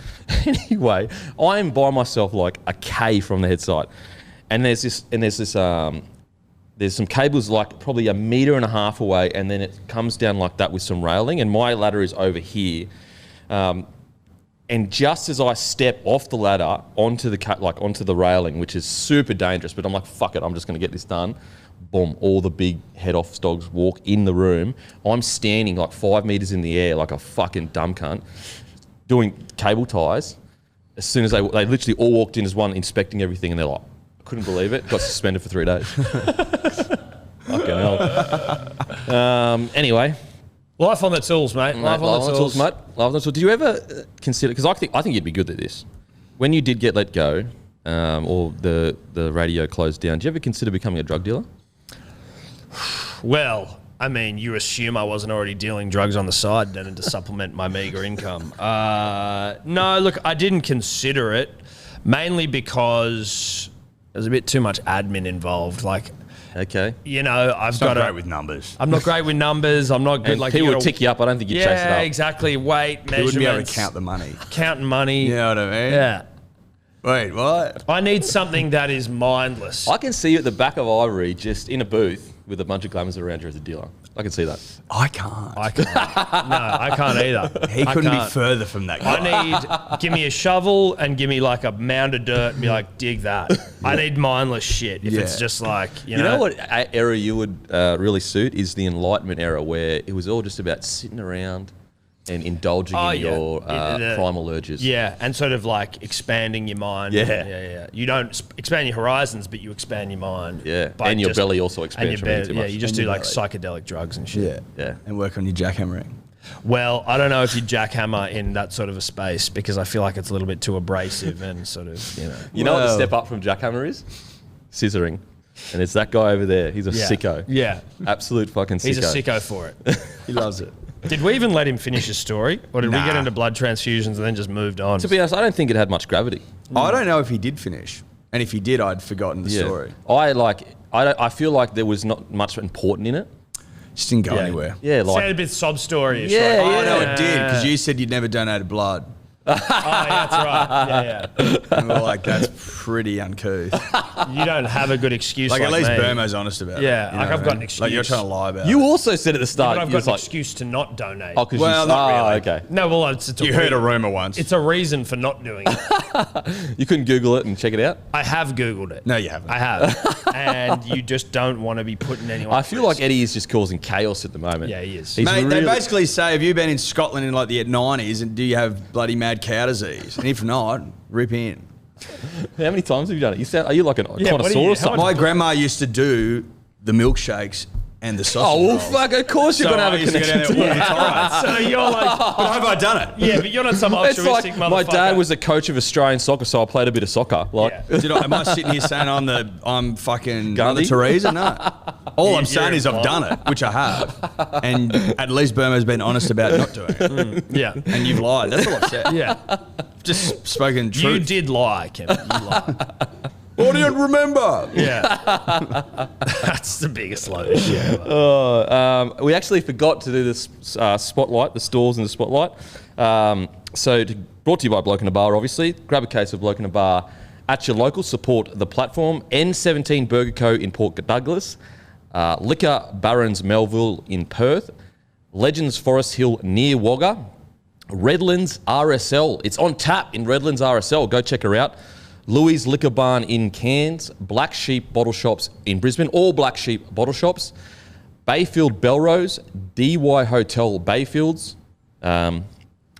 Anyway, I am by myself a K from the head site. And there's some cables probably 1.5 meters away, and then it comes down like that with some railing, and my ladder is over here. And just as I step off the ladder onto the railing, which is super dangerous, but I'm like, fuck it, I'm just gonna get this done. Boom, all the big head office dogs walk in the room. I'm standing 5 meters in the air like a fucking dumb cunt, doing cable ties. As soon as they literally all walked in as one, inspecting everything, and they're like, I couldn't believe it. Got suspended for 3 days. Fucking hell. Anyway. Life on the tools, mate. Life on the tools, mate. Life on the tools. Did you ever consider, because I think you'd be good at this, when you did get let go, or the radio closed down, did you ever consider becoming a drug dealer? Well, I mean, you assume I wasn't already dealing drugs on the side then to supplement my meagre income. No, look, I didn't consider it, mainly because there's a bit too much admin involved. Okay. I've got Not great with numbers. I'm not great with numbers. I'm not good. And people would tick you up. I don't think you'd chase it up. Yeah, exactly. Weight, measurements. You wouldn't be able to count the money. Counting money. You know what I mean? Yeah. Wait, what? I need something that is mindless. I can see you at the back of Ivory, just in a booth with a bunch of glamours around you as a dealer. I can see that. I can't. I can't. No, I can't either. He couldn't be can't. further from that guy. Give me a shovel and give me a mound of dirt and be like, dig that. I need mindless shit. If it's just you know what era you would really suit is the Enlightenment era, where it was all just about sitting around and indulging in your primal urges. Yeah, and sort of expanding your mind. Yeah. You don't expand your horizons, but you expand your mind. Yeah, and your belly also expands from eating too much. Yeah, you just do psychedelic drugs and shit. Yeah. And work on your jackhammering. Well, I don't know if you jackhammer in that sort of a space, because I feel like it's a little bit too abrasive and sort of, You know what the step up from jackhammer is? Scissoring. And it's that guy over there. He's a sicko. Yeah. Absolute fucking sicko. He's a sicko for it. He loves it. Did we even let him finish his story? Or did we Nah. get into blood transfusions and then just moved on? To be honest, I don't think it had much gravity. I don't know if he did finish. And if he did, I'd forgotten the story. I feel like there was not much important in it. Just didn't go anywhere. Yeah, Sounded like a bit sob story-ish. Yeah, right? Oh, no, it did, because you said you'd never donated blood. Oh, yeah, that's right. Yeah. And we were like, that's pretty uncouth. You don't have a good excuse Like, at least me. Burmo's honest about it. Yeah, you like know I've what got I an mean? excuse. Like, you're trying to lie about you it. also said at the But start, I've you got was an like, excuse to not donate. oh, because Well, you, not really. okay. No, well, it's a You heard a reason. rumour once. It's a reason for not doing it. You couldn't Google it and check it out. I have Googled it. No, you haven't. I have. And you just don't want to be putting anyone I at feel risk. like Eddie is just causing chaos at the moment. Yeah, he is. He's Mate, they really- basically say, have you been in Scotland in like the 90s and do you have bloody mad cow disease? And if not, rip in. How many times have you done it? You sound, are you like a what are connoisseur you- or how something? My grandma used to do the milkshakes and the sausage Oh, well, rolls. fuck, of course you're So going to have I a used to go connection down to there all the that. time. So you're like, But have I done it? yeah, but you're not some It's altruistic like motherfucker. my dad was a coach of Australian soccer, so I played a bit of soccer. Like, Yeah. Do you know, am I sitting here saying I'm fucking Gandhi? Mother Teresa? No. All I'm saying you're is I've done it, which I have. And at least Burma's been honest about not doing it. Yeah. And you've lied. That's all I've said. Yeah. Just spoken You truth. did lie, Kevin. You lied. What do you remember? Yeah. That's the biggest load of shit ever. we actually forgot to do this spotlight, the stores in the spotlight. Brought to you by Bloke in a Bar, obviously. Grab a case of Bloke in a Bar at your local. Support the platform. N17 Burger Co. in Port Douglas. Liquor Barons Melville in Perth. Legends Forest Hill near Wagga. Redlands RSL. It's on tap in Redlands RSL. Go check her out. Louis Liquor Barn in Cairns. Black Sheep Bottle Shops in Brisbane. All Black Sheep Bottle Shops. Bayfield Belrose. DY Hotel Bayfields.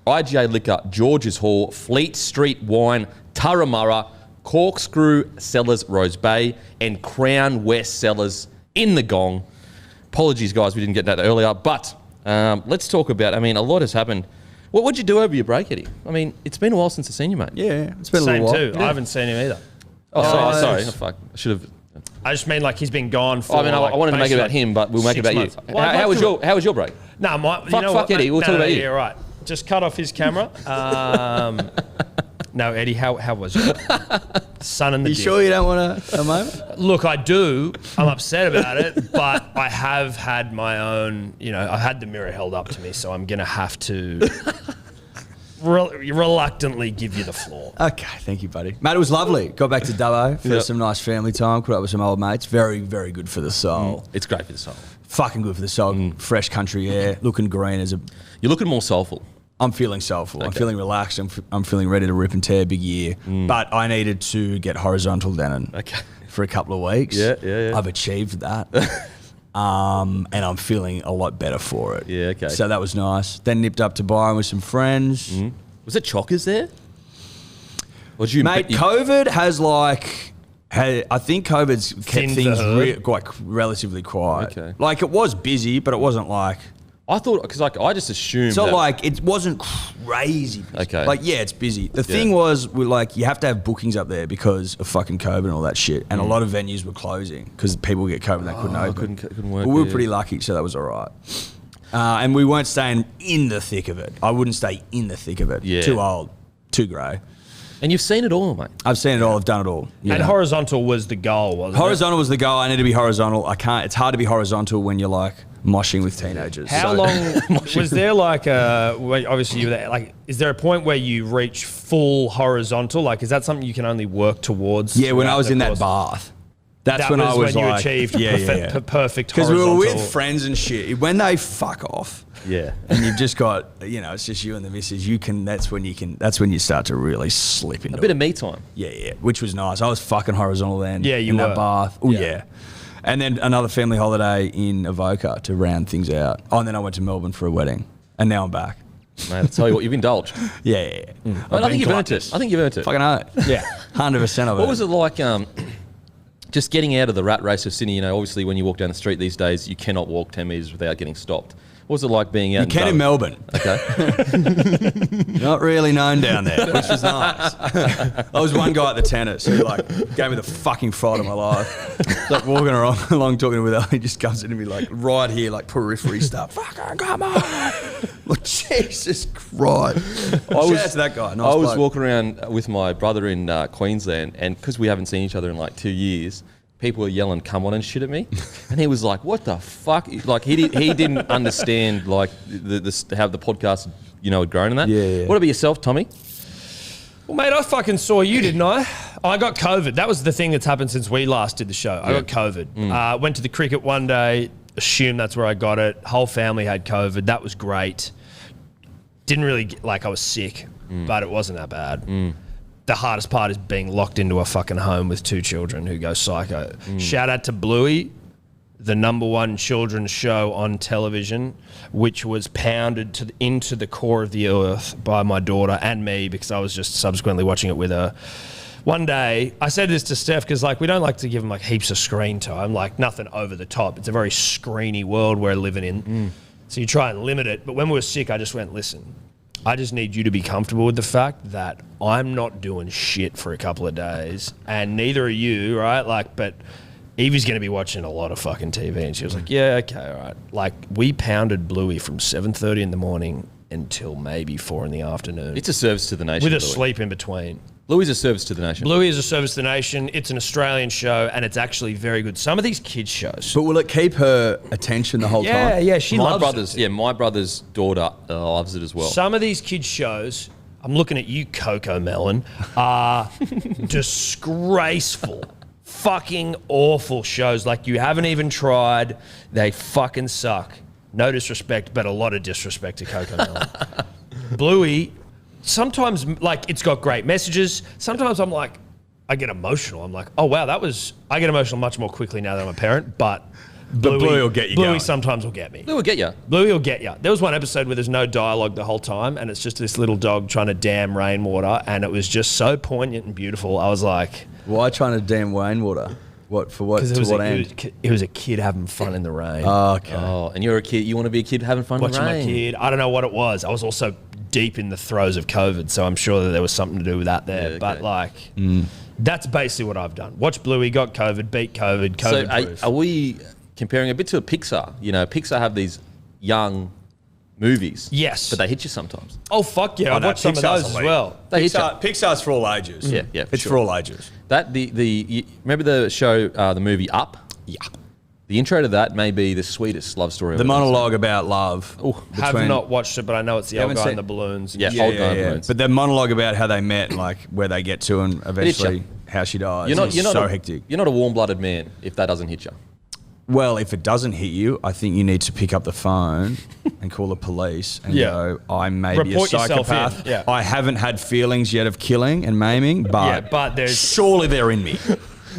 IGA Liquor, George's Hall. Fleet Street Wine, Turramurra. Corkscrew Cellars, Rose Bay. And Crown West Cellars in the Gong. Apologies, guys, we didn't get that earlier. But let's talk about, a lot has happened. What'd you do over your break, Eddie? It's been a while since I've seen you, mate. Yeah, it's been a Same little while. too. I haven't seen him either. Oh, nice. sorry. Oh, fuck. I should have. I just mean like he's been gone for. I wanted to make it about him, but we'll make it about you. How was your break? No, Fuck Eddie, we'll talk about you. Yeah, right. Just cut off his camera. No, Eddie, how was it? Sun and the You dick. sure you don't want a moment? Look, I do. I'm upset about it, but I have had my own, I've had the mirror held up to me, so I'm going to have to reluctantly give you the floor. Okay, thank you, buddy. Mate, it was lovely. Got back to Dubbo for some nice family time. Caught up with some old mates. Very, very good for the soul. It's great for the soul. Fucking good for the soul. Fresh country air. Looking green as a... You're looking more soulful. I'm feeling soulful. I'm feeling relaxed. I'm feeling ready to rip and tear. Big year. But I needed to get horizontal down for a couple of weeks. Yeah. I've achieved that. And I'm feeling a lot better for it. Yeah, okay. So that was nice. Then nipped up to Byron with some friends. Was it chockers there? Or did you, Mate, COVID has I think COVID's kept Thinned the things herd. quite relatively quiet. Okay. Like it was busy, but it wasn't like... I thought, because I just assumed It's not that, like it wasn't crazy busy. Okay. Like, yeah, it's busy. The thing was, you have to have bookings up there because of fucking COVID and all that shit. And a lot of venues were closing because people get COVID and they couldn't open. couldn't work, But we were yeah. pretty lucky, so that was all right. And we weren't staying in the thick of it. I wouldn't stay in the thick of it. Yeah. Too old, too grey. and you've seen it all, mate. I've seen it all. I've done it all. And horizontal was the goal, wasn't Horizontal was the goal. I need to be horizontal. I can't. It's hard to be horizontal when you're like moshing with teenagers. it? How So- long was there like obviously you were there, like is there a point where you reach full horizontal? Like is that something you can only work towards? Yeah, when I throughout was the in that course? bath. That's That when I was when you like, achieved yeah. perfect Because we horizontal. were with friends and shit. When they fuck off, Yeah. and you've just got, it's just you and the missus. That's when you start to really slip into A bit it. of me time. Yeah, which was nice. I was fucking horizontal then. Yeah, you in were. that bath. Oh Yeah. yeah. And then another family holiday in Avoca to round things out. Oh, and then I went to Melbourne for a wedding, and now I'm back. Mate, I'll tell you what, you've indulged. Yeah. I think you've earned it. I think you've earned it. Fucking oath. Yeah. 100% of it. What was it like just getting out of the rat race of Sydney? Obviously when you walk down the street these days, you cannot walk 10 metres without getting stopped. What was it like being out You can in Melbourne. Okay. Not really known down there, which is nice. I was one guy at the tennis who like gave me the fucking fright of my life. Like walking along talking to Will, he just comes into me like right here, like periphery stuff. Fucking come on. Like, Jesus Christ. Shout out to that guy. Nice I was bloke. walking around with my brother in Queensland, and because we haven't seen each other in like 2 years, people were yelling "come on" and shit at me, and he was like, "What the fuck?" Like he didn't understand like how the podcast had grown in that. Yeah. What about yourself, Tommy? Well, mate, I fucking saw you, didn't I? I got COVID. That was the thing that's happened since we last did the show. I got COVID. Went to the cricket one day, assumed that's where I got it. Whole family had COVID. That was great. Didn't really I was sick, but it wasn't that bad. The hardest part is being locked into a fucking home with 2 children who go psycho. Shout out to Bluey, the #1 children's show on television, which was pounded into the core of the earth by my daughter and me because I was just subsequently watching it with her. One day, I said this to Steph because we don't like to give them heaps of screen time, nothing over the top. It's a very screeny world we're living in. So you try and limit it. But when we were sick, I just went, listen, I just need you to be comfortable with the fact that I'm not doing shit for a couple of days, and neither are you, right? But Evie's going to be watching a lot of fucking TV, and she was like, yeah, okay, all right. We pounded Bluey from 7:30 in the morning until maybe 4 in the afternoon. It's a service to the nation. With a Bluey. sleep in between. Bluey's a service to the nation. Bluey is a service to the nation. It's an Australian show, and it's actually very good. Some of these kids' shows. But will it keep her attention the whole time? Yeah, she my loves brother's, it. Yeah, my brother's daughter loves it as well. Some of these kids' shows, I'm looking at you, Coco Melon, are disgraceful, fucking awful shows. You haven't even tried. They fucking suck. No disrespect, but a lot of disrespect to Coco Melon. Bluey, sometimes, it's got great messages. Sometimes I get emotional. I'm like, oh, wow, I get emotional much more quickly now that I'm a parent, but Bluey will get you Bluey going. sometimes will get me. Bluey will get you. Bluey will get you. There was one episode where there's no dialogue the whole time, and it's just this little dog trying to dam rainwater, and it was just so poignant and beautiful. I was like, Why trying to dam rainwater? What for? What to what end? It was a kid having fun in the rain. Oh, okay. Oh, and you're a kid. You want to be a kid having fun in the Watching rain. my kid. I don't know what it was. I was also deep in the throes of COVID, so I'm sure that there was something to do with that there. Yeah, okay. But that's basically what I've done. Watch Bluey, got COVID, beat COVID, So COVID-proof. are we comparing a bit to a Pixar? Pixar have these young movies. Yes. But they hit you sometimes. Oh, fuck yeah. I've no, watched some of Pixar's those as elite. well. They hit you. Pixar's for all ages. Yeah, It's sure. for all ages. That you remember the show, the movie Up? Yeah. The intro to that may be the sweetest love story. The I've ever seen. monologue about love. Have not watched it, but I know it's the old haven't guy seen- in the balloons. Yeah, old guy balloons. But the monologue about how they met, where they get to, and eventually how she dies. You're not is so hectic. You're not a warm-blooded man if that doesn't hit you. Well, if it doesn't hit you, I think you need to pick up the phone and call the police and go, I may be a Report yourself psychopath. in. Yeah. I haven't had feelings yet of killing and maiming, but, but there's- surely they're in me.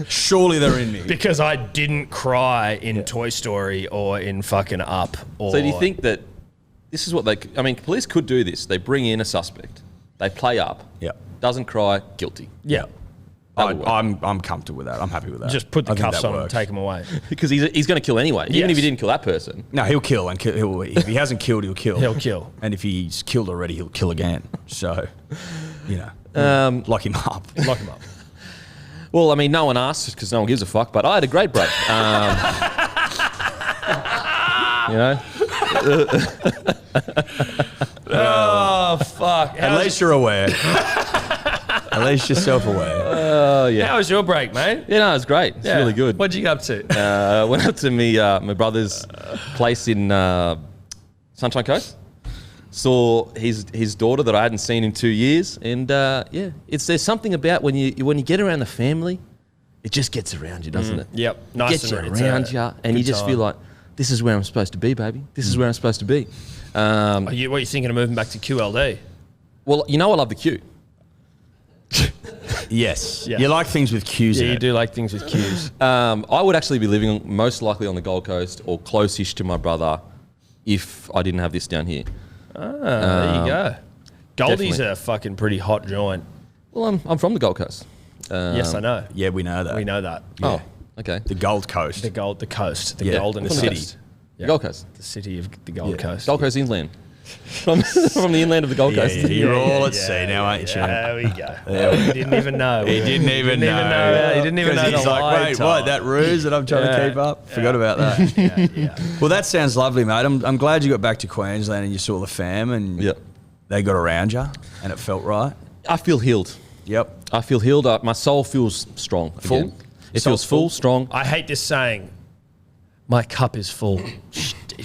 Surely they're in me. Because I didn't cry in Toy Story or in fucking Up. Or So do you think that this is what police could do this. They bring in a suspect. They play up. Yeah. Doesn't cry, guilty. Yeah. That would work. I'm comfortable with that. I'm happy with that. Just put the I think cuffs that on and works. take him away. Because he's going to kill anyway. Even if he Yes. didn't kill that person. No, he'll kill and kill. If he hasn't killed, he'll kill. He'll kill. And if he's killed already, he'll kill again. So, lock him up. Lock him up. Well, no one asked because no one gives a fuck, but I had a great break. Oh, fuck. At least you're aware. At least you're self-aware. Oh, yeah. How was your break, mate? Yeah, no, it was great. It's really good. What'd you get up to? Went up to my brother's place in Sunshine Coast. Saw his daughter that I hadn't seen in 2 years, and there's something about when you get around the family, it just gets around you, doesn't it? Yep. It Nice gets you and it's around you, and you just feel like this is where I'm supposed to be, baby. This is where I'm supposed to be. What are you thinking of moving back to QLD? Well, I love the queue. Yes. Yeah. You like things with cues Yeah, in you it. do like things with cues. I would actually be living most likely on the Gold Coast or close-ish to my brother if I didn't have this down here. There you go. Goldie's definitely. a fucking pretty hot joint. Well, I'm from the Gold Coast. Yes, I know. Yeah, we know that. We know that. Oh, okay. The Gold Coast. The coast, the Yeah, golden the city. city. Yeah. Gold Coast. The city of the Gold Coast. Gold Coast inland. From the inland of the Gold Coast. You're all at sea now, ain't you? There we go. He didn't even know. He didn't even know. He didn't even know. He's like, wait, what? That ruse that I'm trying to keep up? Forgot about that. Well, that sounds lovely, mate. I'm glad you got back to Queensland and you saw the fam and they got around you and it felt right. I feel healed. Yep. I feel healed. My soul feels strong. Full? Again. It feels full, strong. I hate this saying. My cup is full.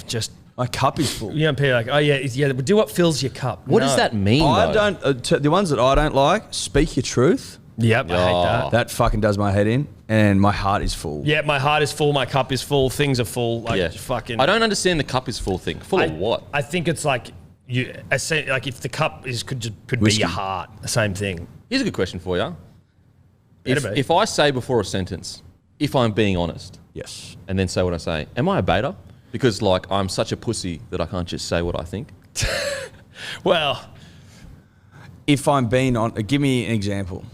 Just my cup is full. You know, people are like, oh yeah, do what fills your cup. What does that mean? I don't. The ones that I don't like, speak your truth. Yep, I hate that. That fucking does my head in, and my heart is full. Yeah, my heart is full. My cup is full. Things are full. Like fucking. I don't understand the cup is full thing. Full of what? I think it's like I say, like if the cup could be your heart, the same thing. Here's a good question for you. If I say before a sentence, if I'm being honest, yes, and then say what I say, am I a beta? Because like I'm such a pussy that I can't just say what I think. Well, if I'm being on, give me an example.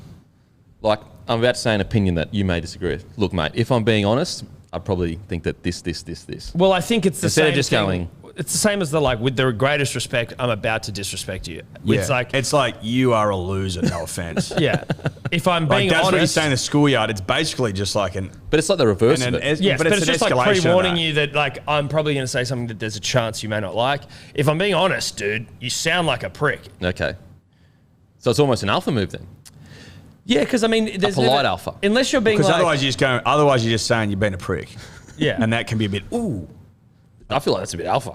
Like I'm about to say an opinion that you may disagree with. Look, mate, if I'm being honest, I probably think that this. Well, I think it's the instead same of just thing. going. It's the same as with the greatest respect, I'm about to disrespect you. Yeah. It's like you are a loser. No offense. Yeah. If I'm being that's honest, what you say in the schoolyard. It's basically just like an. But it's like the reverse of it. Yes, but it's just like pre-warning that. you that like I'm probably going to say something that there's a chance you may not like. If I'm being honest, dude, you sound like a prick. Okay. So it's almost an alpha move then. Yeah, because I mean, there's a polite alpha. Unless you're being because like, otherwise you're just saying you've been a prick. Yeah, and that can be a bit ooh. I feel like that's a bit alpha.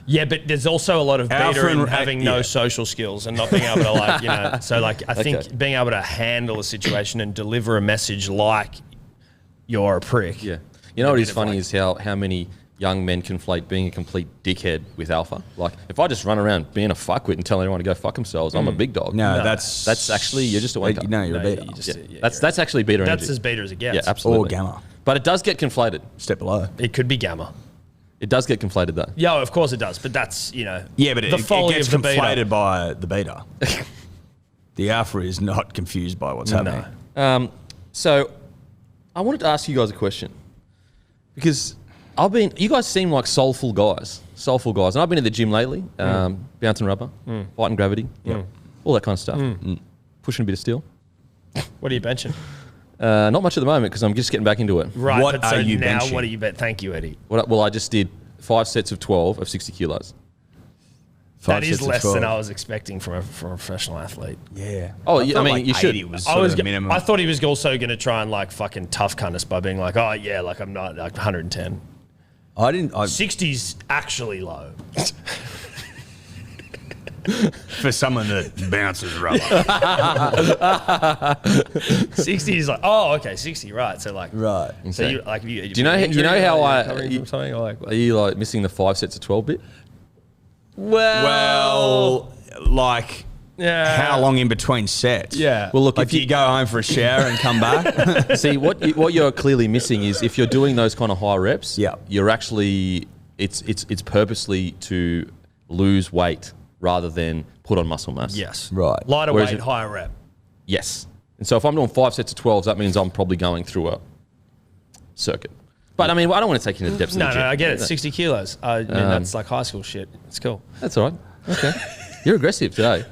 Yeah, but there's also a lot of beta in having no social skills and not being able to so like I think being able to handle a situation and deliver a message like you're a prick. Yeah. You know what is funny is how many young men conflate being a complete dickhead with alpha. Like if I just run around being a fuckwit and tell everyone to go fuck themselves, I'm a big dog. No, that's actually you're just a wanker. No, you're a beta. That's actually beta energy. That's as beta as it gets. Yeah, absolutely. Or gamma. But it does get conflated. Step below. It could be gamma. It does get conflated though. Yeah, of course it does. But that's, Yeah, but the folly it gets of the conflated beta. by the beta. The alpha is not confused by what's happening. So I wanted to ask you guys a question. Because you guys seem like soulful guys. And I've been at the gym lately, bouncing rubber, fighting gravity, all that kind of stuff. Pushing a bit of steel. What are you benching? Not much at the moment because I'm just getting back into it. Right. What are you now, benching? what are you bet? Thank you, Eddie. Well, I just did 5 sets of 12 of 60 kilos. That is less than I was expecting from a professional athlete. Yeah. Oh, I mean, you should. I thought he was also going to try and like fucking tough cunt us by being like, oh yeah, like I'm not like 110. 60's actually low. For someone that bounces rubber. 60 is like, oh, okay, 60, right. So like, right. So you like, do you know how are you like missing the 5 sets of 12 bit? Well, like, how long in between sets? Yeah. Well, look, like if you go home for a shower and come back. See, what you're clearly missing is if you're doing those kind of high reps, you're actually it's purposely to lose weight rather than put on muscle mass. Yes. Right. Lighter weight, higher rep. Yes. And so if I'm doing 5 sets of 12s, that means I'm probably going through a circuit. But I mean, I don't want to take you into the depths of the gym. No, I get it. 60 kilos. I mean, that's like high school shit. It's cool. That's all right. Okay. You're aggressive today.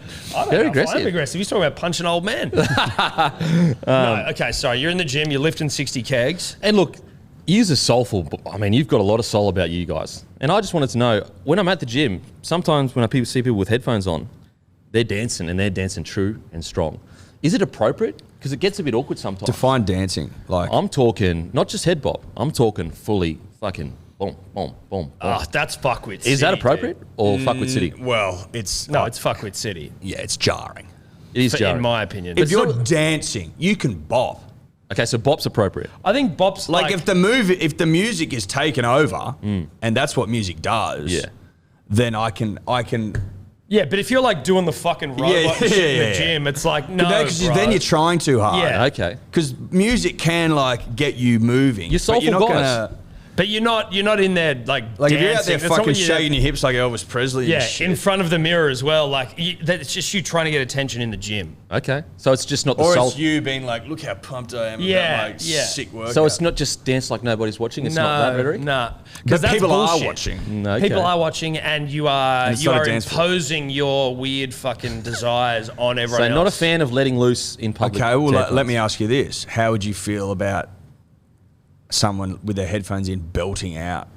Very aggressive. I'm aggressive. He's talking about punching old men. No, okay, sorry. You're in the gym. You're lifting 60 kegs. And look, you're soulful. I mean, you've got a lot of soul about you guys. And I just wanted to know, when I'm at the gym, sometimes when I see people with headphones on, they're dancing and they're dancing true and strong. Is it appropriate? Because it gets a bit awkward sometimes. Define dancing. Like I'm talking not just head bop. I'm talking fully fucking boom, boom, boom. Oh, that's fuckwit city. Is that appropriate or fuckwit city? Well, it's it's fuckwit city. Yeah, it's jarring. It is jarring. In my opinion. If you're dancing, you can bop. Okay, so bop's appropriate. I think bop's like if the music is taken over, and that's what music does. Then I can. Yeah, but if you're like doing the fucking robot shit in the gym, it's like no, because then you're trying too hard. Yeah, okay. Because music can like get you moving. You're soulful guys. But you're not in there like Like dancing. if you're out there That's not fucking what you're- shaking your hips like Elvis Presley Yeah, and shit. in front of the mirror as well. Like it's just you trying to get attention in the gym. Okay, so it's just not the Or soul. it's you being like, look how pumped I am Yeah, about my yeah. sick workout. So it's not just dance like nobody's watching. It's not that rhetoric. Nah, But that's people bullshit. are watching. Okay. People are watching, and you are And it's not a dance floor. imposing your weird fucking desires on So everyone else. not a fan of letting loose in public. Okay, well, tampons. let me ask you this. How would you feel about someone with their headphones in belting out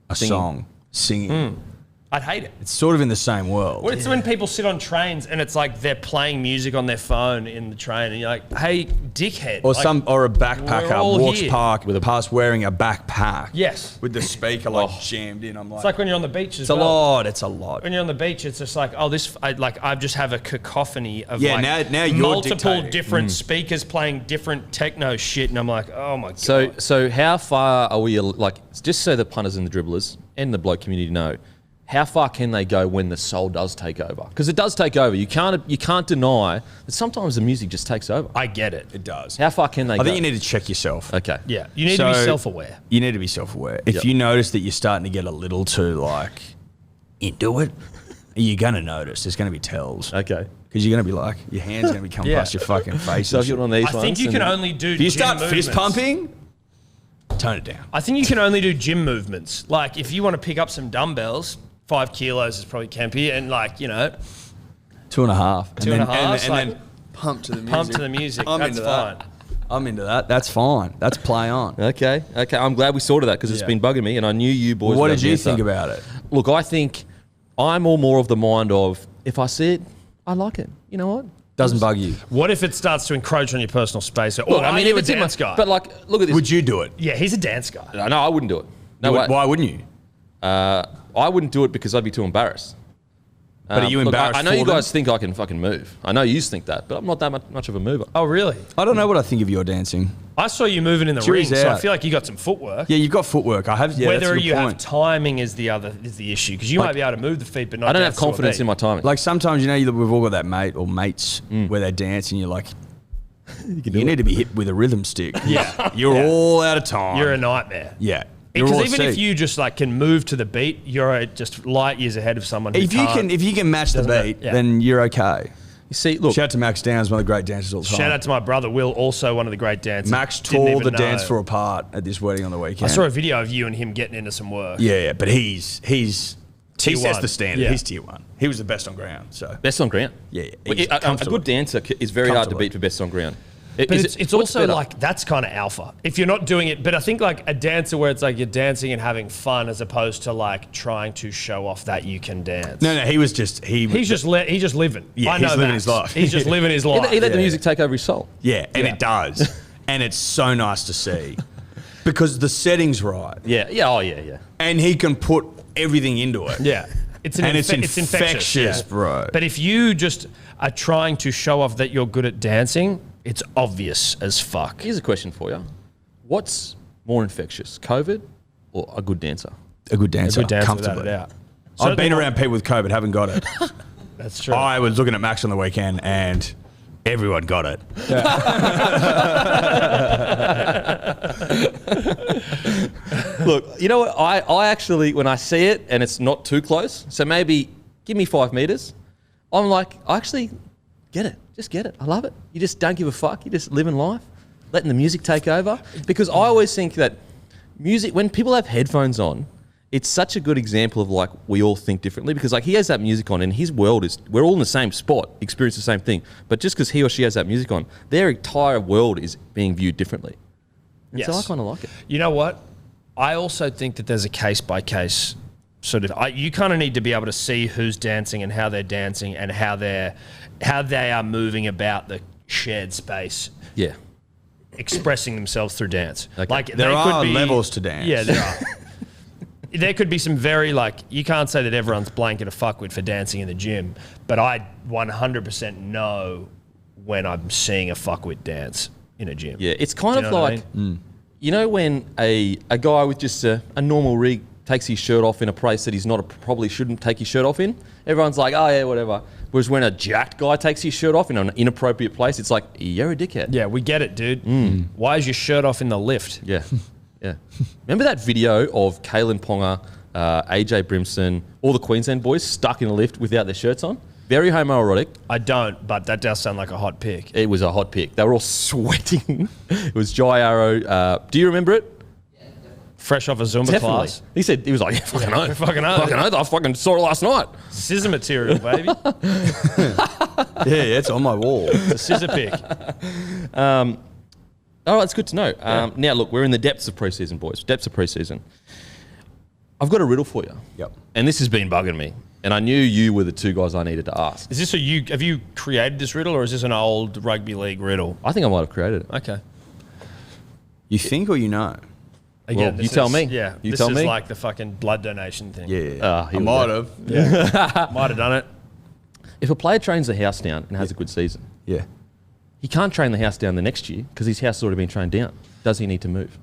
a song, singing? I'd hate it. It's sort of in the same world. Well, it's when people sit on trains and it's like they're playing music on their phone in the train, and you're like, "Hey, dickhead!" Or like, a we're backpacker all walks here. past wearing a backpack. Yes. With the speaker jammed in. I'm like, It's like when you're on the beach as it's a well. lot. It's a lot. When you're on the beach, it's just like, oh, I just have a cacophony of Yeah, like now you're multiple dictating. different speakers playing different techno shit, and I'm like, oh my god. So how far are we? Like, just so the punters and the dribblers and the bloke community know, how far can they go when the soul does take over? Because it does take over. You can't deny that sometimes the music just takes over. I get it. It does. How far can they I go? think you need to check yourself. Okay. Yeah, you need to be So- self-aware. You need to be self-aware. If Yep. you notice that you're starting to get a little too like into it, you're gonna notice. There's gonna be tells. Okay. Because you're gonna be like, your hands are gonna be coming Yeah. past your fucking face. So and if you're shit. on these I ones, think you and can then- only do. If you gym start fist movements. pumping, tone it down. I think you can only do gym movements. Like if you want to pick up some dumbbells, 5 kilos is probably campy, and like 2.5. 2.5, And like, then pump to the music. pump to the music. I'm That's into fine. that. I'm into that. That's fine. That's play on. Okay. I'm glad we sorted that because it's Yeah. been bugging me, and I knew you boys. What would did have you the answer. think about it? Look, I think I'm all more of the mind of if I see it, I like it. You know what? Doesn't bug you. What if it starts to encroach on your personal space? Or Look, I are mean, you if a it's in dance guy? but like, look at this. Would you do it? Yeah, he's a dance guy. No, I wouldn't do it. No way. Why wouldn't you? I wouldn't do it because I'd be too embarrassed. But are you Look, embarrassed I know for you them? guys think I can fucking move. I know you think that, but I'm not that much of a mover. Oh, really? I don't know what I think of your dancing. I saw you moving in the Jury's ring, so I out. feel like you got some footwork. Yeah, you've got footwork. I have. Yeah, that's a Whether good you have point. timing is the issue, because you might be able to move the feet, but not. I don't dance have to a confidence beat. in my timing. Like sometimes we've all got that mate or mates where they dance and you're like, you need to be hit with a rhythm stick. Yeah. You're Yeah. all out of time. You're a nightmare. yeah. You're all Because even at if sea. you just like can move to the beat, you're just light years ahead of someone. Who if you can match the Doesn't beat, it? Yeah. then you're okay. you see, look, Shout out to Max Downs, one of the great dancers all the time. Shout out to my brother Will, also one of the great dancers. Max Didn't tore even the know. dance floor apart at this wedding on the I weekend. saw a video of you and him getting into some work. Yeah, but he sets Tier one. the standard. Yeah. He's tier one. He was the best on ground. So best on ground. Yeah, yeah. Well, He's a comfortable. good dancer is very hard to Comfortably. beat for best on ground. But Is it's it- also what's better? like that's kind of alpha. If you're not doing it, but I think like a dancer where it's like you're dancing and having fun as opposed to like trying to show off that you can dance. No, he was just He's just living. Yeah, I know he's living Max. his life. He's just living his He life. let the Yeah. music take over his soul. yeah, and Yeah. it does, and it's so nice to see because the setting's right, Yeah. Oh, yeah. and he can put everything into it. Yeah. It's And infectious, infectious, bro. But if you just are trying to show off that you're good at dancing, it's obvious as fuck. Here's a question for you: what's more infectious, COVID or a good dancer? A good dancer, Good dance without comfortably. a doubt. I've Certainly been not- around people with COVID, haven't got it. That's true. I was looking at Max on the weekend, and everyone got it. Look, you know what? I actually, when I see it and it's not too close, so maybe give me 5 meters, I'm like, I actually get it. Just get it. I love it. You just don't give a fuck. You just living life, letting the music take over. Because I always think that music, when people have headphones on, it's such a good example of like we all think differently because like he has that music on and his world is, we're all in the same spot, experience the same thing. But just because he or she has that music on, their entire world is being viewed differently. And so I Yes. kind of like it. You know what? I also think that there's a case by case sort of. You kind of need to be able to see who's dancing and how they're dancing and how they are moving about the shared space, Yeah. expressing themselves through dance. Okay. Like There they are could be, levels to dance. Yeah, there are. There could be some very like you can't say that everyone's blanket a fuckwit for dancing in the gym, but I 100% know when I'm seeing a fuckwit dance in a gym. Yeah, it's kind Do you of know what I like, you know, when a guy with just a normal rig takes his shirt off in a place that he's not probably shouldn't take his shirt off in, everyone's like, oh yeah, whatever. Whereas when a jacked guy takes his shirt off in an inappropriate place, it's like, you're a dickhead. Yeah, we get it, dude. Why is your shirt off in the lift? Yeah. Yeah. Remember that video of Kalyn Ponga, AJ Brimson, all the Queensland boys stuck in a lift without their shirts on? Very homoerotic. I don't, but that does sound like a hot pick. It was a hot pick. They were all sweating. It was Jai Arrow. Do you remember it? Fresh off a Zumba class. He was like, yeah, fucking oath. Fucking oath. Fucking oath. I fucking saw it last night. Scissor material, baby. Yeah, it's on my wall. It's a scissor pick. Oh, that's good to know. Now, look, we're in the depths of preseason, boys. Depths of preseason. I've got a riddle for you. Yep. And this has been bugging me. And I knew you were the two guys I needed to ask. Is this have you created this riddle or is this an old rugby league riddle? I think I might have created it. Okay. You think or you know? Again, Well, you tell me. Yeah. You this tell is me. like the fucking blood donation thing. Yeah. Here I we might go. have. Yeah. Might have done it. If a player trains the house down and has a good season, Yeah. he can't train the house down the next year because his house has already been trained down. Does he need to move?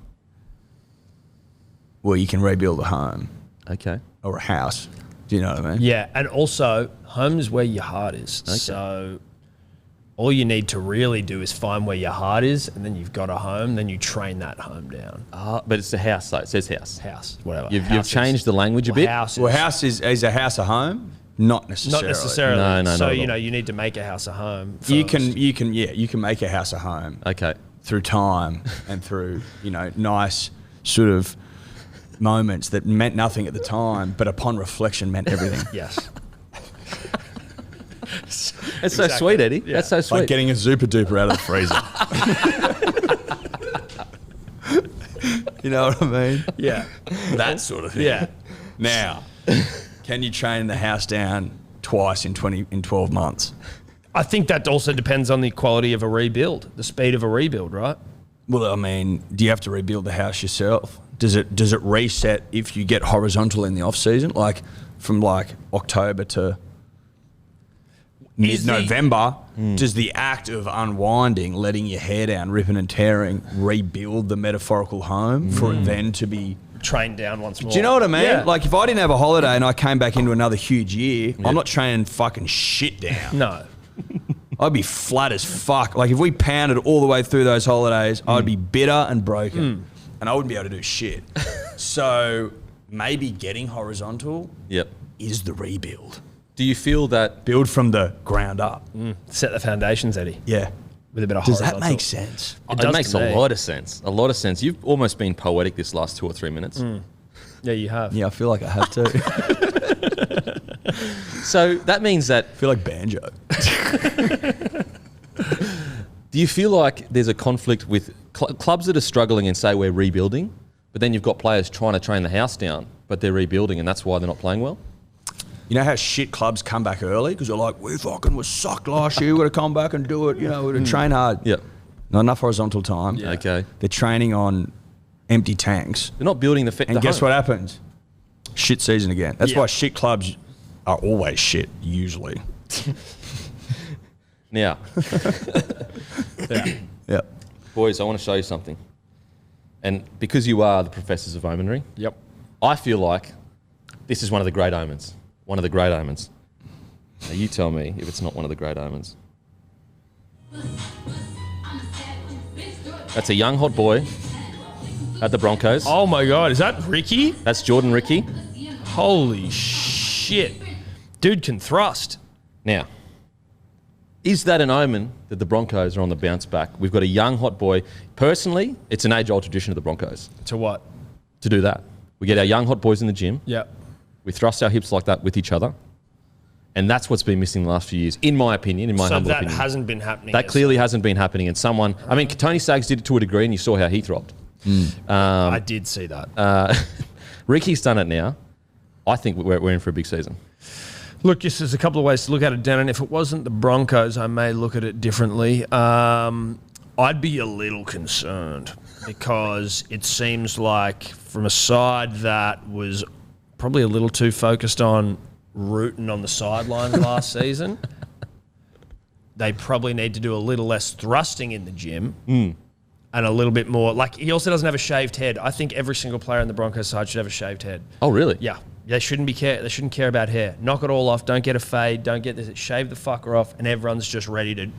Well, you can rebuild a home Okay. or a house. Do you know what I mean? Yeah. And also, home is where your heart is. Okay. So all you need to really do is find where your heart is and then you've got a home, then you train that home down. But it's a house, though. It says house. House, whatever. You've House is- changed the language a bit. House Well, is- house is a house a home? Not necessarily. Not necessarily. No, no, so not at you all. know, you need to make a house a home. You first. can make a house a home Okay. through time and through, nice sort of moments that meant nothing at the time, but upon reflection meant everything. Yes. That's so sweet, Eddie. Yeah. That's so sweet. Like getting a Super Duper out of the freezer. You know what I mean? Yeah. That sort of thing. Yeah. Now, can you train the house down twice in 12 months? I think that also depends on the quality of a rebuild, the speed of a rebuild, right? Well, I mean, do you have to rebuild the house yourself? Does it reset if you get horizontal in the off season, like from October to mid-November? Does the act of unwinding, letting your hair down, ripping and tearing, rebuild the metaphorical home for it then to be? Train down once more. Do you know what I mean? Yeah. Like if I didn't have a holiday and I came back into another huge year, I'm not training fucking shit down. No. I'd be flat as fuck. Like if we pounded all the way through those holidays, I'd be bitter and broken. And I wouldn't be able to do shit. So maybe getting horizontal Yep. is the rebuild. Do you feel that? Build from the ground up. Set the foundations, Eddie, Yeah. with a bit of Does horizontal. that make sense? It does makes to me. a lot of sense. A lot of sense. You've almost been poetic this last 2 or 3 minutes. Yeah, you have. Yeah, I feel like I have to. I So that means that. feel like banjo. Do you feel like there's a conflict with clubs that are struggling and say we're rebuilding, but then you've got players trying to train the house down, but they're rebuilding, and that's why they're not playing well? You know how shit clubs come back early because they're like, we fucking was sucked last year. We're going to come back and do it. We're going to train hard. Yep. Not enough horizontal time. Yeah. Okay. They're training on empty tanks. They're not building the. And guess what happens? Shit season again. That's Yeah. why shit clubs are always shit, usually. Now, Yeah. boys, I want to show you something. And because you are the professors of omenry, Yep. I feel like this is one of the great omens. One of the great omens. Now you tell me if it's not one of the great omens. That's a young hot boy at the Broncos. Oh my God, is that Ricky? That's Jordan Ricky. Holy shit. Dude can thrust. Now, is that an omen that the Broncos are on the bounce back? We've got a young hot boy. Personally, it's an age-old tradition of the Broncos To what? to do that. We get our young hot boys in the gym. Yep. We thrust our hips like that with each other. And that's what's been missing the last few years, in my opinion, in my So humble that opinion. hasn't been happening. That clearly hasn't been happening. And someone, I mean, Tony Saggs did it to a degree and you saw how he throbbed. I did see that. Ricky's done it now. I think we're in for a big season. Look, just there's a couple of ways to look at it, Dan, and if it wasn't the Broncos, I may look at it differently. I'd be a little concerned because it seems like from a side that was probably a little too focused on rooting on the sidelines last season, they probably need to do a little less thrusting in the gym and a little bit more. Like, he also doesn't have a shaved head. I think every single player in the Broncos side should have a shaved head. Oh, really? Yeah. They shouldn't care about hair. Knock it all off. Don't get a fade. Don't get this. Shave the fucker off, and everyone's just ready to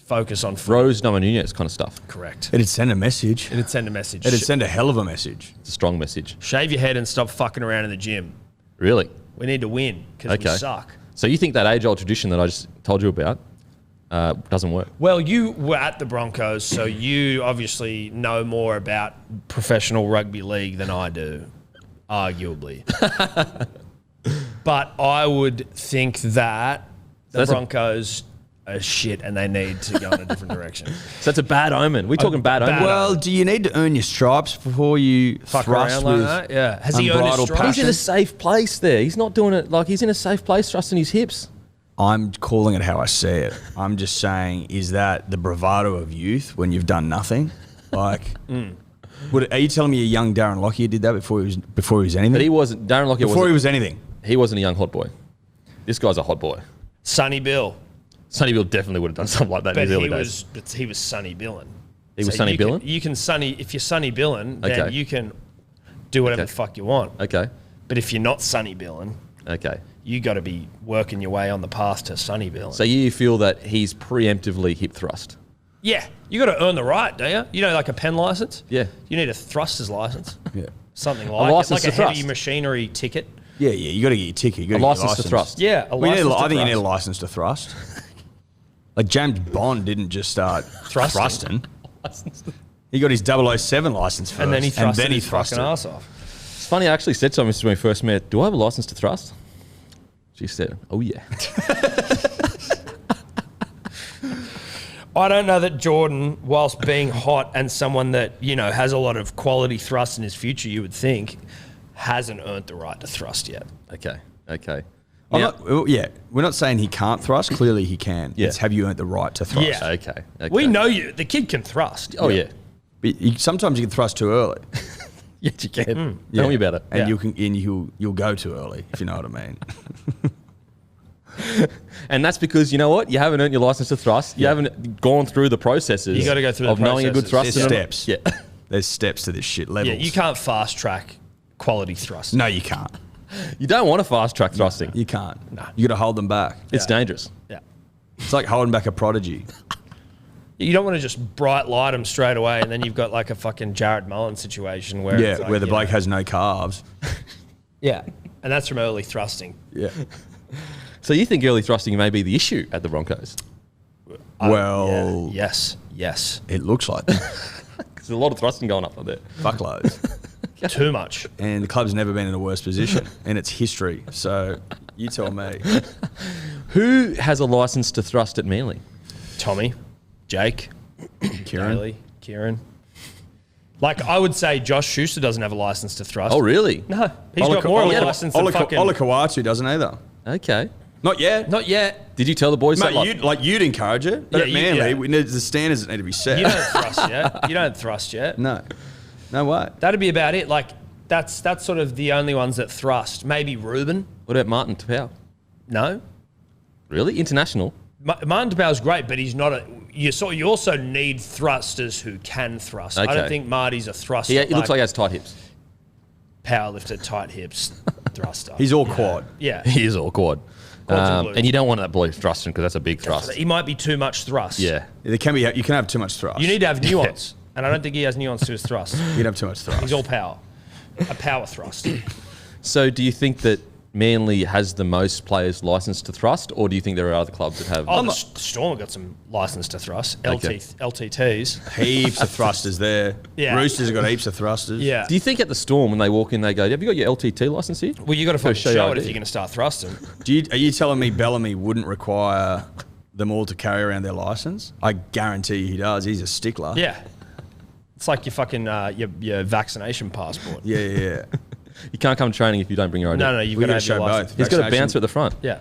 focus on foot. Rose Namajunas kind of stuff. Correct. It'd send a message. It'd send a message. It'd send a hell of a message. It's a strong message. Shave your head and stop fucking around in the gym. Really? We need to win because we suck. So you think that age-old tradition that I just told you about doesn't work? Well, you were at the Broncos, so you obviously know more about professional rugby league than I do, arguably. But I would think that the Broncos are shit and they need to go in a different direction. So that's a bad omen. We're talking bad omen. Well, do you need to earn your stripes before you Fuck thrust around with like that? Yeah. Has he earned his unbridled stripes? He's in a safe place there. He's not doing it like he's in a safe place, thrusting his hips. I'm calling it how I see it. I'm just saying, is that the bravado of youth when you've done nothing? Like, are you telling me a young Darren Lockyer did that before he was anything? But he wasn't. Darren Lockyer before he was anything. He wasn't a young hot boy. This guy's a hot boy. Sonny Bill. Sonny Bill definitely would have done something like that in his early days. But he was Sonny Billin. He was Sonny Billin? You can Sonny, if you're Sonny Billin, then Okay. you can do whatever the fuck you want. Okay. But if you're not Sonny Billin, Okay. you got to be working your way on the path to Sonny Billin. So you feel that he's preemptively hip thrust? yeah, you got to earn the right, do you? You know, like a pen license? Yeah. You need a thruster's license. Yeah. Something like it. license Like a to heavy thrust. machinery ticket. Yeah, you got to get your ticket. You gotta A get your license to thrust? Yeah, a license to I think you need a thrust. license to thrust. Like James Bond didn't just start thrusting. He got his 007 license first. And then he thrusted his thrusted. fucking ass off. It's funny, I actually said to him when we first met, do I have a license to thrust? She said, oh yeah. I don't know that Jordan, whilst being hot and someone that, you know, has a lot of quality thrust in his future, you would think, hasn't earned the right to thrust yet. Okay. We're not saying he can't thrust. Clearly he can. Yeah. It's have you earned the right to thrust? Yeah. Okay. We know you. The kid can thrust. Oh yeah. But sometimes you can thrust too early. Yes, you can. Mm. Tell me about it. And Yeah. you'll go too early, if you know what I mean. And that's because, you know what? You haven't earned your license to thrust. You haven't gone through the processes. You gotta go through the of knowing a good processes. thruster. There's steps. Yeah. There's steps to this shit. Levels. Yeah, you can't fast track quality thrust. No, you can't. You don't want to fast track thrusting. You can't. No. You got to hold them back. It's dangerous. Yeah. It's like holding back a prodigy. You don't want to just bright light them straight away and then you've got like a fucking Jared Mullen situation where it's like, where the you bloke know, has no calves. Yeah. And that's from early thrusting. Yeah. So you think early thrusting may be the issue at the Broncos? Well, Yeah. Yes. it looks like that. Because there's a lot of thrusting going up there. Fuckloads. Too much. And the club's never been in a worse position in its history. So you tell me. Who has a license to thrust at Manly? Tommy, Jake, Kieran. Brailey, Kieran. Like, I would say Josh Schuster doesn't have a license to thrust. Oh, really? No, he's got more of a license than fucking... Ola Kawatu doesn't either. Okay. Not yet. Not yet. Did you tell the boys that? Mate, you'd encourage it. But Yeah, at Manly, yeah. we need the standards that need to be set. You don't thrust yet. You don't thrust yet. No. No way. That'd be about it. Like, that's sort of the only ones that thrust. Maybe Ruben. What about Martin Tapau? No. Really? International? Martin Tapau's great, but he's not a... You also need thrusters who can thrust. I don't Okay. think Marty's a thruster. Yeah, he looks like he has tight hips. Powerlifter, tight hips, thruster. He's all quad. Yeah. He is all quad. Quads and glutes. And you don't want that boy thrusting because that's a big thrust. He might be too much thrust. Yeah. There can be. You can have too much thrust. You need to have nuance. And I don't think he has nuance to his thrust. You can have too much thrust. He's all power. A power thrust. So do you think that Manly has the most players licensed to thrust, or do you think there are other clubs that have? Oh, the Storm have got some license to thrust. Okay. LTTs. Heaps of thrusters there. Yeah. Roosters have got heaps of thrusters. Yeah. Do you think at the Storm when they walk in they go, "Have you got your LTT license here?" Well, you got to fucking show show your it if ID. you're going to start thrusting. Are you telling me Bellamy wouldn't require them all to carry around their license? I guarantee you he does. He's a stickler. Yeah. It's like your fucking your vaccination passport. Yeah. You can't come to training if you don't bring your ID. No, you've We got to gotta have show your license. both. He's got a Vaccination- bouncer at the front. Yeah.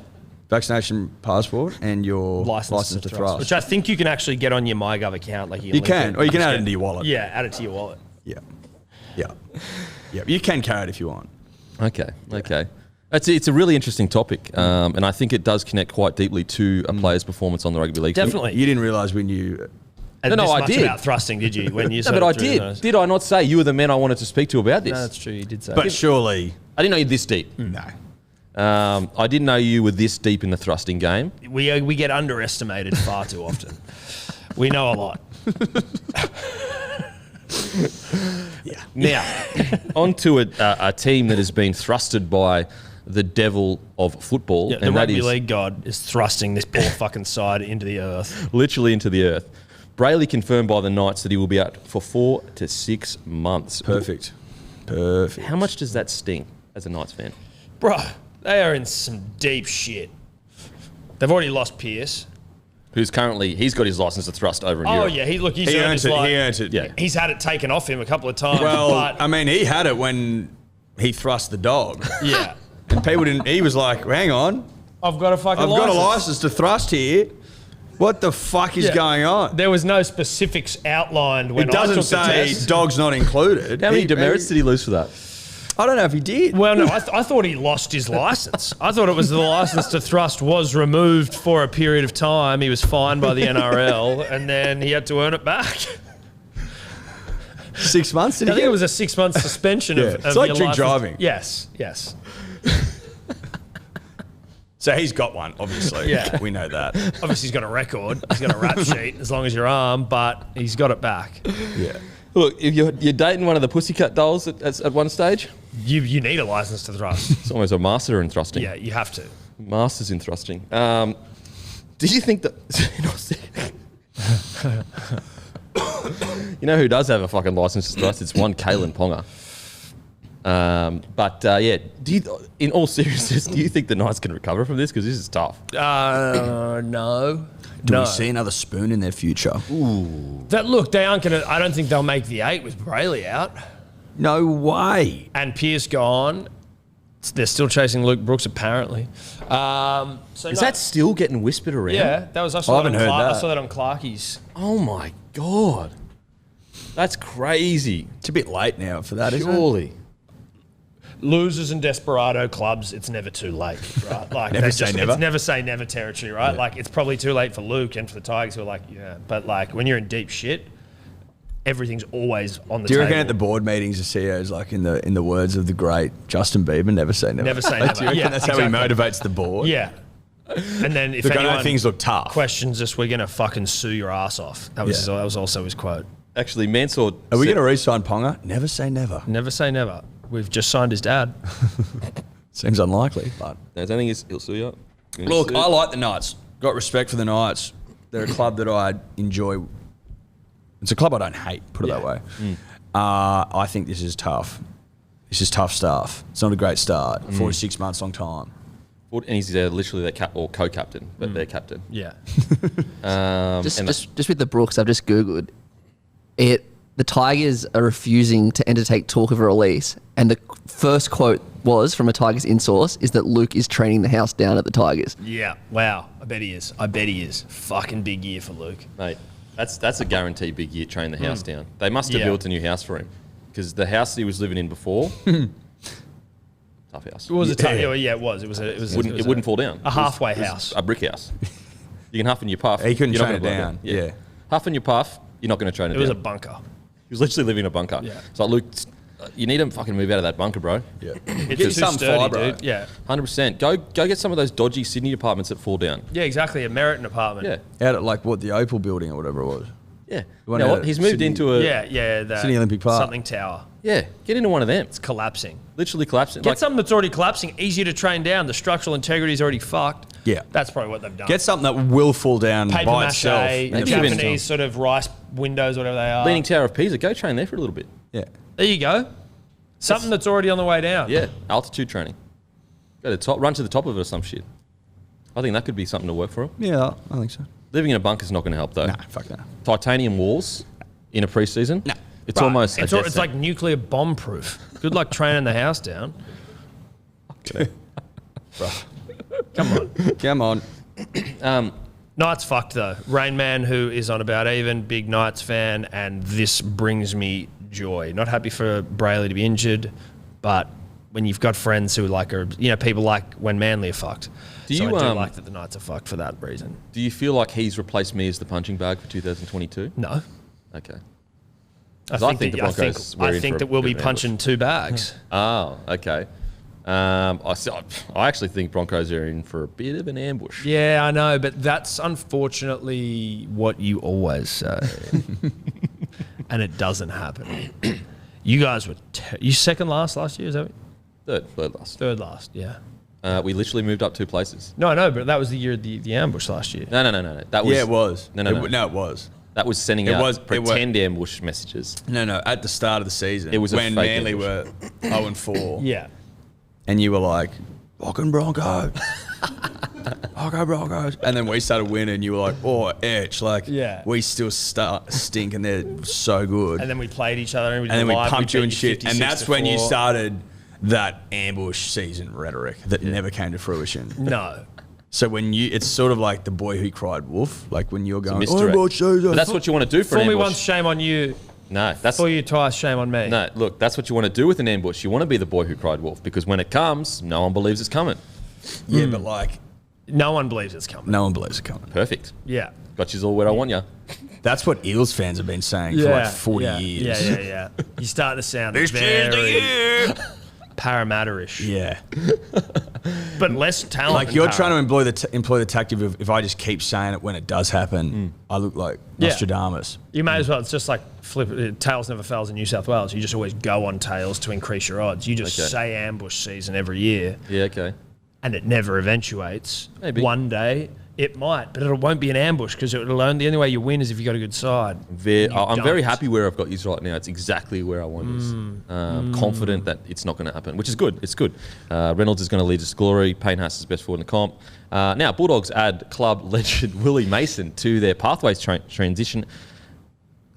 Vaccination passport and your license to thrust. Which I think you can actually get on your MyGov account. Like You link can, it. or you can Just add it get- into your wallet. Yeah, add it to your wallet. Yeah. You can carry it if you want. Okay. It's a really interesting topic, and I think it does connect quite deeply to a player's performance on the rugby league. Definitely. You didn't realise we knew. And No, this I much did. about thrusting, did you? When you No, but I did. Did I not say you were the man I wanted to speak to about this? No, that's true. You did say. But surely, I didn't know you this deep. no. I didn't know you were this deep in the thrusting game. we get underestimated far too often. We know a lot. Now, on to a team that has been thrusted by the devil of football. Yeah, the rugby league god is thrusting this poor fucking side into the earth. Literally into the earth. Brailey confirmed by the Knights that he will be out for 4 to 6 months. Perfect. How much does that sting as a Knights fan? Bro, they are in some deep shit. They've already lost Pierce. Who's currently, he's got his license to thrust over in Oh, Europe. yeah. He's He earned earns his it. life. He earns it. Yeah. He's had it taken off him a couple of times. Well, but, I mean, he had it when he thrust the dog. yeah. And people didn't. He was like, "Hang on, I've got a fucking I've got a license to thrust here. What the fuck is Yeah. going on?" There was no specifics outlined when It doesn't I took the say test. dog's not included. How many demerits did he lose for that? I don't know if he did. Well, no, I thought he lost his license. I thought it was the license to thrust was removed for a period of time. He was fined by the NRL, and then he had to earn it back. 6 months. Did I he think get it was a 6-month suspension Yeah. of It's like your drink license. driving. Yes. So he's got one, obviously. Yeah. We know that. Obviously, he's got a record. He's got a rap sheet as long as your arm, but he's got it back. Yeah. Look, if you're dating one of the Pussycat dolls at one stage, You need a license to thrust. it's almost a master in thrusting. Yeah, you have to. Masters in thrusting. Did you think that... You know who does have a fucking license to thrust? It's one Kalyn Ponga. Yeah, in all seriousness, do you think the Knights can recover from this? Because this is tough. No. Do no. we see another spoon in their future? Look, they aren't going to... I don't think they'll make the 8 with Brailey out. No way. And Pierce gone. They're still chasing Luke Brooks, apparently. Is that still getting whispered around? Yeah, that was. I haven't heard I that. saw that on Clarkie's. Oh my God. That's crazy. It's a bit late now for that, isn't it? Surely. Losers and desperado clubs, it's never too late, right? Like Never they say never. It's never say never territory, right? Yeah. Like it's probably too late for Luke and for the Tigers who are like, yeah. But like when you're in deep shit, everything's always on the Do you table. reckon at the board meetings, the CEO's like in the words of the great Justin Bieber, never say never? Never say Do you never. reckon Yeah, that's how he motivates the board? Yeah. And then if Look, I know anyone things look tough. questions us, we're gonna fucking sue your ass off. That was Yeah. that was also his quote. Actually, Mansour... Are we said- going to re-sign Ponga? Never say never. Never say never. We've just signed his dad. Seems unlikely, but... No, I don't think he'll sue you. Look, I like the Knights. Got respect for the Knights. They're a club that I enjoy. It's a club I don't hate, put it that way. I think this is tough. This is tough stuff. It's not a great start. 4 to 6 months, long time. And he's literally their co-captain, but their captain. Yeah. Just with the Brooks, I've just Googled it. The Tigers are refusing to entertain talk of a release, and the first quote was from a Tigers in-source is that Luke is training the house down at the Tigers. Yeah. Wow. I bet he is. Fucking big year for Luke. Mate, that's a guaranteed big year, train the house down. They must have Yeah. built a new house for him. Because the house he was living in before, tough house. It was a tough. Yeah, it was. It Wouldn't fall down. A halfway house. A brick house. You can huff and you puff. He couldn't you're not train it gonna blow down. Yeah. Huff and you puff, you're not going to train it It was a down. bunker. He was literally living in a bunker. Yeah. It's like, Luke, you need to fucking move out of that bunker, bro. Yeah. It's Get too some sturdy, fibre. dude. Yeah. 100%. Go get some of those dodgy Sydney apartments that fall down. Yeah, exactly. A Meriton apartment. Yeah. Out at like what, the Opal building or whatever it was. Yeah. one You know out what? at He's moved Sydney. into a... Yeah. The Sydney Olympic Park. Something tower. Yeah. Get into one of them. It's collapsing. Literally collapsing. Get something that's already collapsing, easier to train down. The structural integrity is already fucked. Yeah. That's probably what they've done. Get something that will fall down paper by mache, itself. Maybe Japanese even- sort of rice windows, whatever they are. Leaning Tower of Pisa. Go train there for a little bit. Yeah. There you go. Something that's already on the way down. Yeah. Altitude training. Go to the top. Run to the top of it or some shit. I think that could be something to work for him. Yeah, I think so. Living in a bunker is not going to help, though. Nah, fuck that. Titanium walls in a preseason? No. It's Bruh, almost... It's, it's like nuclear bomb proof. Good luck training the house down. Come on. Knights fucked though. Rain Man, who is on about even, big Knights fan, and this brings me joy. Not happy for Brailey to be injured, but when you've got friends who like are, people like when Manly are fucked. Do So you, I do like that the Knights are fucked for that reason. Do you feel like he's replaced me as the punching bag for 2022? No. Okay. I I think the Broncos were in think for that a we'll bit be of an punching two bags. Oh, okay. I actually think Broncos are in for a bit of an ambush. Yeah, I know, but that's unfortunately what you always say. And it doesn't happen. You guys were... you second last year, is that Third last. Third last, yeah. We literally moved up 2 places. No, I know, but that was the year of the ambush last year. No. That was, Yeah, it was. No. No, it was. That was sending out pretend ambush messages. No. At the start of the season, It was a when fake Manly ambush. were 0-4. Yeah. And you were like, fucking Broncos. Okay, Broncos. And then we started winning. You were like, oh, etch. Like, Yeah. we still stink and they're so good. And then we played each other. And then we live, pumped you beat and shit. And that's 56-4. when you started that ambush season rhetoric that never came to fruition. No. So when it's sort of like the boy who cried wolf. Like when you're going, misdirect. ambush season. But that's what you want to do for Fool an me ambush. once, shame on you. No, that's... Fool you twice, shame on me. No, look, that's what you want to do with an ambush. You want to be the boy who cried wolf because when it comes, no one believes it's coming. Yeah, but like, No one believes it's coming. no one believes it coming. Perfect. Yeah. Got you all where I want you. That's what Eels fans have been saying for like 40 years. Yeah. You start to sound This very is the year. Parramatta-ish. Yeah. But less talent. Like you're trying to employ the tactic of if I just keep saying it when it does happen, I look like Yeah. Nostradamus. You may as well. It's just like flip it. Tails never fails in New South Wales. You just always go on tails to increase your odds. You just say ambush season every year, Yeah, okay. and it never eventuates. Maybe. One day it might, but it won't be an ambush because it'll only. The only way you win is if you got a good side. I'm don't. very happy where I've got you right now. It's exactly where I want us. Confident that it's not going to happen, which is good. It's good. Reynolds is going to lead us to glory. Paynehaas is best forward in the comp. Now, Bulldogs add club legend Willie Mason to their pathways transition.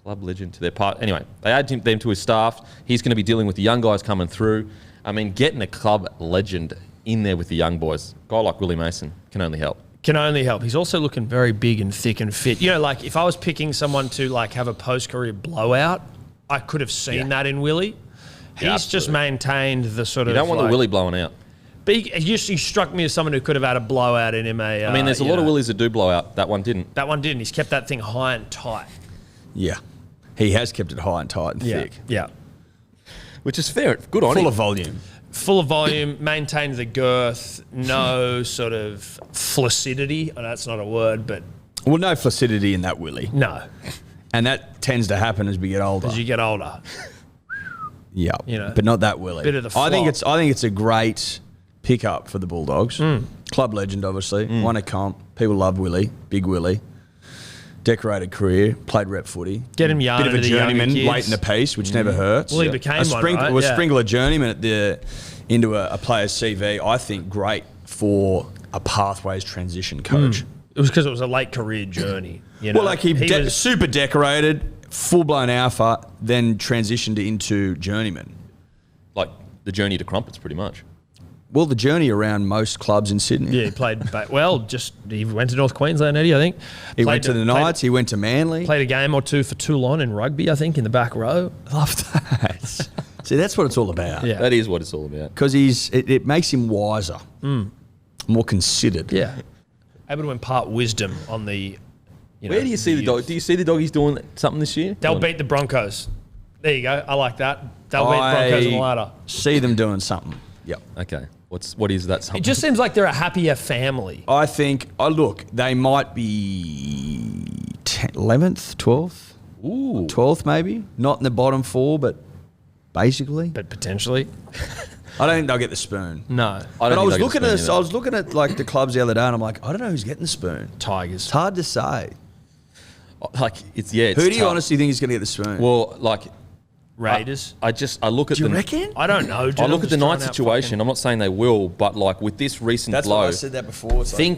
Club legend to their part. Anyway, they add them to his staff. He's going to be dealing with the young guys coming through. I mean, getting a club legend in there with the young boys, a guy like Willie Mason, can only help. Can only help. He's also looking very big and thick and fit. You know, like if I was picking someone to like have a post-career blowout, I could have seen that in Willie. He's just maintained the sort of. You don't want the Willie blowing out. But he struck me as someone who could have had a blowout in him. I mean, there's a lot of Willies that do blow out. That one didn't. That one didn't. He's kept that thing high and tight. Yeah. He has kept it high and tight and thick. Yeah. Which is fair. Good on him. Full of volume. Full of volume, maintained the girth, no sort of flaccidity. I know that's not a word, but Well, no flaccidity in that Willie. no, And that tends to happen as we get older. as you get older. Yeah. You know, but not that Willie. bit of the I think flop. it's a great pickup for the Bulldogs. Club legend, obviously. Won a comp. People love Willie. Big Willie. Decorated career, played rep footy. Get him young Bit of a into the younger journeyman, kids. late in the piece, which never hurts. Well, he became one, right? Was Yeah. sprinkle a journeyman into a player's CV. I think great for a pathways transition coach. It was because it was a late career journey. You know? Well, like he was, super decorated, full blown alpha, then transitioned into journeyman. Like the journey to crumpets, pretty much. Well, the journey around most clubs in Sydney. Yeah, he played. He went to North Queensland, Eddie. I think He went to the Knights. He went to Manly. Played a game or two for Toulon in rugby. I think in the back row. Love that. See, that's what it's all about. Yeah. That is what it's all about. Because it makes him wiser, more considered. Yeah, able to impart wisdom on the. Where do you see the dog? Do you see the doggies doing something this year? They'll beat the Broncos. There you go. I like that. They'll beat the Broncos on the ladder. See them doing something. Yep. Okay. What is that? Something? It just seems like they're a happier family. I think. Look, they might be 11th, 12th, Ooh. 12th maybe. Not in the bottom 4, but basically. But potentially, I don't think they'll get the spoon. no. I But I was think looking they'll at get the spoon I was looking at like the clubs the other day, and I'm like, I don't know who's getting the spoon. Tigers. It's hard to say. either. Like it's It's Who do you tough. honestly think is going to get the spoon? Well, like Raiders. I look at do you the. reckon? I don't know. Dude. I I'm look at the just Knights throwing out situation. fucking- I'm not saying they will, but like with this recent That's blow, what I said that before. It's thing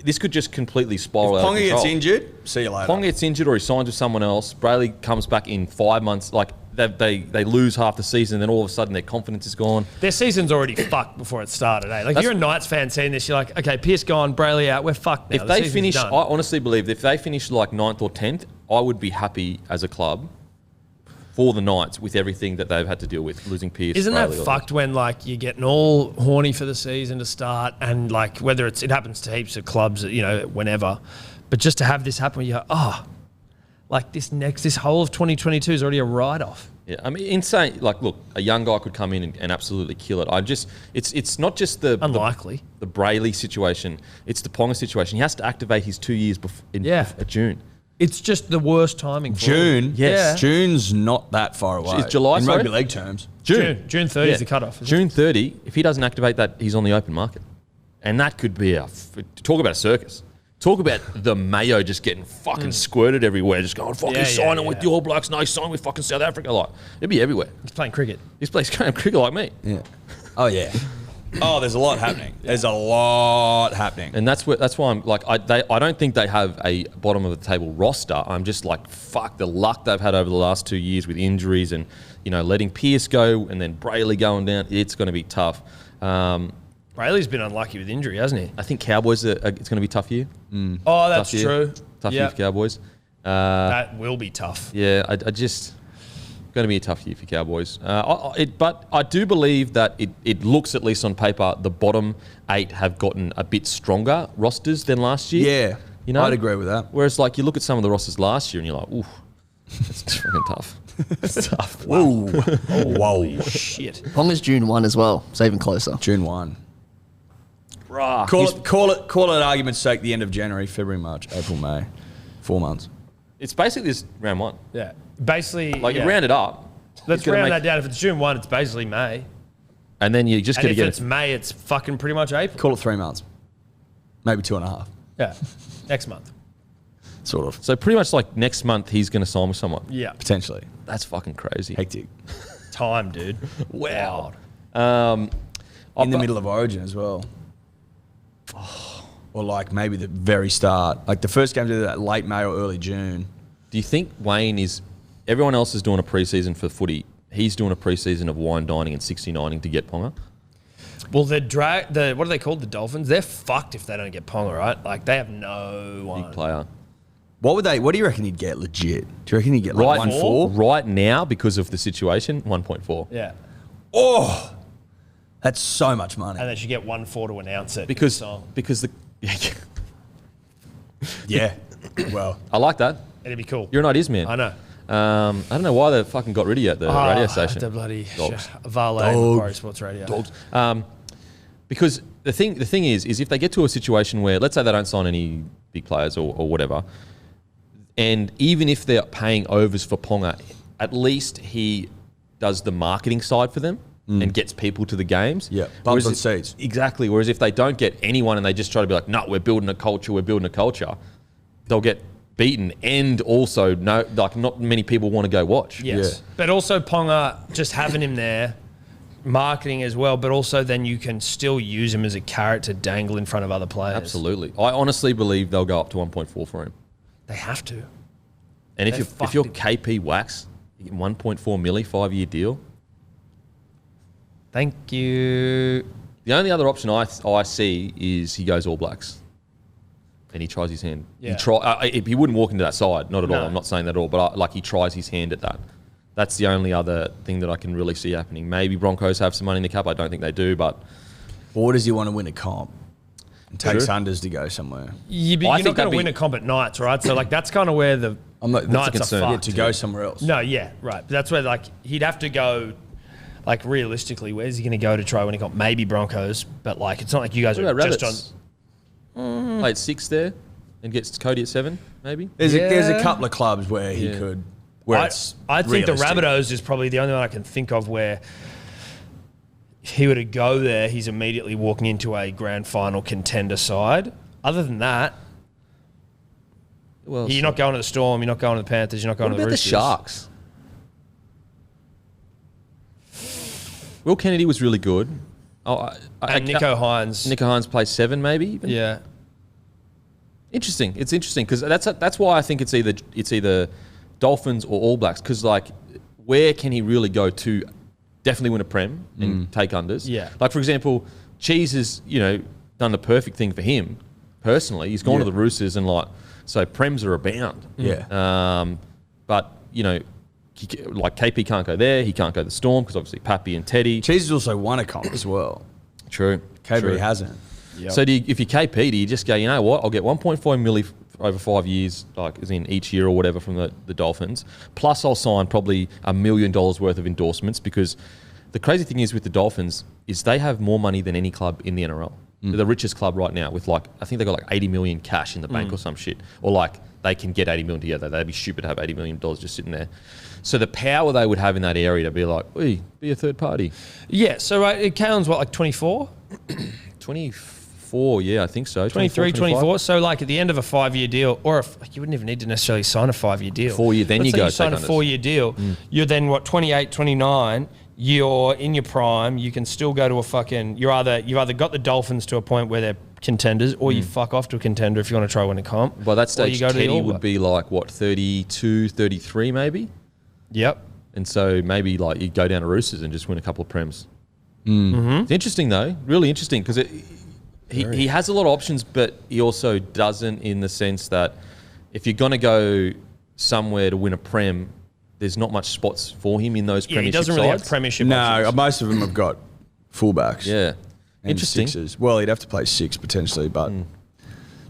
this could just completely spiral if out of Ponga control. gets injured, see you later. Ponga gets injured or he signs with someone else. Brailey comes back in 5 months. Like they lose half the season, then all of a sudden their confidence is gone. Their season's already fucked before it started. Eh? Like if you're a Knights fan seeing this, you're like, okay, Pierce gone, Brailey out, we're fucked now. If The they season's finish, I done. honestly believe if they finish like 9th or 10th, I would be happy as a club for the Knights with everything that they've had to deal with, losing Pierce. Isn't that Brailey, fucked when like you're getting all horny for the season to start and like whether it happens to heaps of clubs, you know, whenever, but just to have this happen, you go, oh, like this whole of 2022 is already a write-off. Yeah, I mean, insane. Like, look, a young guy could come in and absolutely kill it. It's not just the Unlikely. the Brailey situation. It's the Ponga situation. He has to activate his 2 years in June. It's just the worst timing for June. him. Yes. June's not that far away. It's July, in sorry? rugby league terms. June 30 is the cutoff. June 30, if he doesn't activate that, he's on the open market. And that could be talk about a circus. Talk about the mayo just getting fucking squirted everywhere, just going, fucking signing with the All Blacks, no, sign with fucking South Africa. Like, it'd be everywhere. He's playing cricket. This place playing cricket like me. Yeah. Oh, yeah. Oh, there's a lot happening. There's a lot happening. And that's why I'm like, I don't think they have a bottom of the table roster. I'm just like, fuck the luck they've had over the last 2 years with injuries and, you know, letting Pearce go and then Brailey going down. It's going to be tough. Brailey's been unlucky with injury, hasn't he? I think Cowboys, it's going to be a tough year. Oh, that's Tough year. true. Tough year for Cowboys. That will be tough. Yeah, I just going to be a tough year for Cowboys. But I do believe that it looks, at least on paper, the bottom 8 have gotten a bit stronger rosters than last year. Yeah, you know, I'd agree with that. Whereas, like, you look at some of the rosters last year and you're like, ooh, it's fucking tough. It's tough. Whoa. Whoa. Shit. Ponga's June 1 as well, so even closer. June 1. Bruh. Call it argument's sake the end of January, February, March, April, May. 4 months. It's basically this round 1. Yeah. Basically, Like, you round it up. Let's it's gonna round make- that down. If it's June 1, it's basically May. And then you're just And going to if get it's May, it's fucking pretty much April. Call it 3 months. Maybe 2.5. Yeah. Next month. Sort of. So pretty much like next month he's going to sign with someone. Yeah. Potentially. That's fucking crazy. Hectic. Time, dude. Wow. In the middle of Origin as well. Or like maybe the very start. Like the first game to that late May or early June. Do you think Wayne is... Everyone else is doing a preseason for footy. He's doing a preseason of wine dining and 69ing to get Ponga? Well, what are they called? The Dolphins? They're fucked if they don't get Ponga, right? Like, they have no one. Big player. What do you reckon he'd get legit? Do you reckon he'd get like 1.4? Right now, because of the situation, 1.4. Yeah. Oh! That's so much money. And they should get 1.4 to announce it. Because So, the... Yeah. Well. I like that. it'd be cool. You're an ideas man. I know. I don't know why they fucking got rid of you at the radio station. The bloody Dogs. Valet Macquarie Sports Radio. Dogs. Because the thing is if they get to a situation where, let's say they don't sign any big players or whatever, and even if they're paying overs for Ponga, at least he does the marketing side for them and gets people to the games. Yeah, Whereas bums on seats. Exactly. Whereas if they don't get anyone and they just try to be like, no, we're building a culture, they'll get beaten, and also not many people want to go watch. Yes. Yeah. But also Ponga, just having him there, marketing as well, but also then you can still use him as a carrot to dangle in front of other players. Absolutely. I honestly believe they'll go up to 1.4 for him. They have to. And They if you're fucked KP Wax, you get 1.4 milli, 5-year deal. Thank you. The only other option I see is he goes All Blacks. And he tries his hand. Yeah. He wouldn't walk into that side, not at No. all. I'm not saying that at all, but he tries his hand at that. That's the only other thing that I can really see happening. Maybe Broncos have some money in the cap. I don't think they do, but Or does he want to win a comp? And take True. Sanders to go somewhere. Yeah, but I you're think not going that'd to win be- a comp at Knights, right? So that's kind of where the That's a Knights concern. are Yeah, fucked. to go somewhere else. No, yeah, right. But that's where he'd have to go. Like realistically, where's he going to go to try winning comp? Maybe Broncos, but it's not like you guys what are about just Rabbits? on. Play at 6 there and gets Kodi at 7, maybe. There's a Yeah. couple of clubs where he Yeah. could. Where I it's think the realistic. Rabbitohs is probably the only one I can think of where if he were to go there, he's immediately walking into a grand final contender side. Other than that, Well, you're not going to the Storm, you're not going to the Panthers, you're not going what to the about the Roosters. Sharks? Will Kennedy was really good. And Nico Hines. Nico Hines plays 7, maybe. Even? Yeah. Interesting. It's interesting because that's why I think it's either Dolphins or All Blacks, because where can he really go to definitely win a prem and take unders? Yeah. Like for example, Cheese has done the perfect thing for him personally. He's gone to the Roosters and so prems are abound. Yeah. But KP can't go there. He can't go to the Storm because obviously Pappy and Teddy. Cheese has also won a comp as well. True. KB True. hasn't. Yep. So if you're KP, do you just go, you know what? I'll get 1.4 milli over 5 years, like as in each year or whatever from the Dolphins. Plus I'll sign probably $1 million worth of endorsements, because the crazy thing is with the Dolphins is they have more money than any club in the NRL. They're the richest club right now with I think they got 80 million cash in the bank or some shit. Or they can get 80 million together. They'd be stupid to have $80 million just sitting there. So the power they would have in that area to be like, "Oi, be a third party." Yeah, so Kalyn's 24? 24, yeah, I think so. 23, 24. So at the end of a 5-year deal, or you wouldn't even need to necessarily sign a 5-year deal. 4 year, then Let's you say go you sign a take 4-year deal. You're then 28, 29. You're in your prime. You can still go to you've either got the Dolphins to a point where they're contenders, or you fuck off to a contender if you want to try win a comp. By that stage, you go to the Teddy All would be 32, 33 maybe. Yep. And so maybe you go down to Roosters and just win a couple of prems. It's interesting though, really interesting, because he has a lot of options, but he also doesn't, in the sense that if you're going to go somewhere to win a prem, there's not much spots for him in those premiership he doesn't really have sides. premiership No, options. most of them have got fullbacks. Yeah. And Interesting. sixes. Well, he'd have to play 6 potentially, but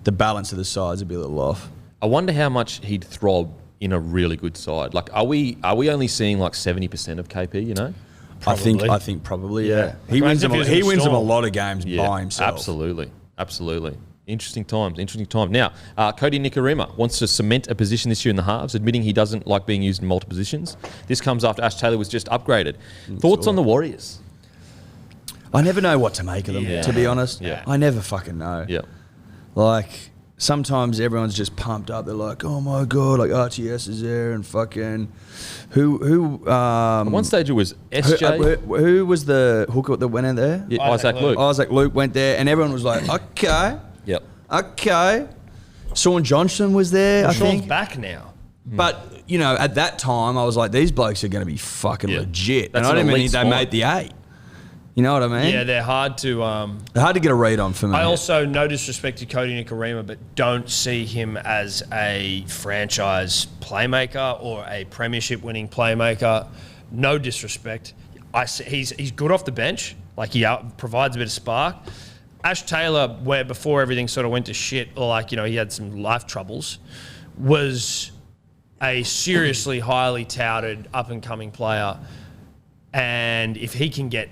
the balance of the sides would be a little off. I wonder how much he'd throb in a really good side. Are we only seeing 70% of KP, you know? Probably. I think probably, yeah. Like, He wins imagine them. if he He was in wins them a Storm. lot of games by himself. Absolutely. Interesting times. Now, Kodi Nikorima wants to cement a position this year in the halves, admitting he doesn't like being used in multiple positions. This comes after Ash Taylor was just upgraded. Thoughts on the Warriors? I never know what to make of them, to be honest. Yeah. I never fucking know. Yeah. Sometimes everyone's just pumped up. They're like, "Oh my god!" RTS is there, and fucking who. At one stage it was SJ. Who was the hooker that went in there? Yeah, Isaac Luke. Isaac Luke went there, and everyone was like, "Okay, Yep. okay." Sean Johnson was there. I Sean's think. back now. But at that time, I was like, "These blokes are going to be fucking legit," That's and I an didn't even elite think they squad. made the 8. You know what I mean? Yeah, they're hard to. They're hard to get a read on for me. I also, no disrespect to Kodi Nikorima, but don't see him as a franchise playmaker or a premiership winning playmaker. No disrespect. He's good off the bench. He provides a bit of spark. Ash Taylor, where before everything sort of went to shit, or he had some life troubles, was a seriously highly touted up and coming player. And if he can get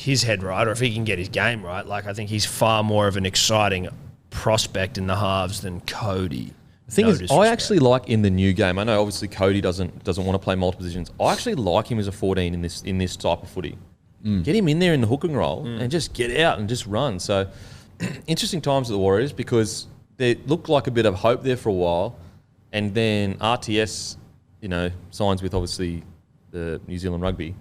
his head right, or if he can get his game right, I think he's far more of an exciting prospect in the halves than Kodi. The thing is, I actually like in the new game. I know obviously Kodi doesn't want to play multiple positions. I actually like him as a 14 in this type of footy. Get him in there in the hooking role and just get out and just run. So interesting times at the Warriors, because they looked like a bit of hope there for a while, and then RTS, signs with obviously the New Zealand Rugby.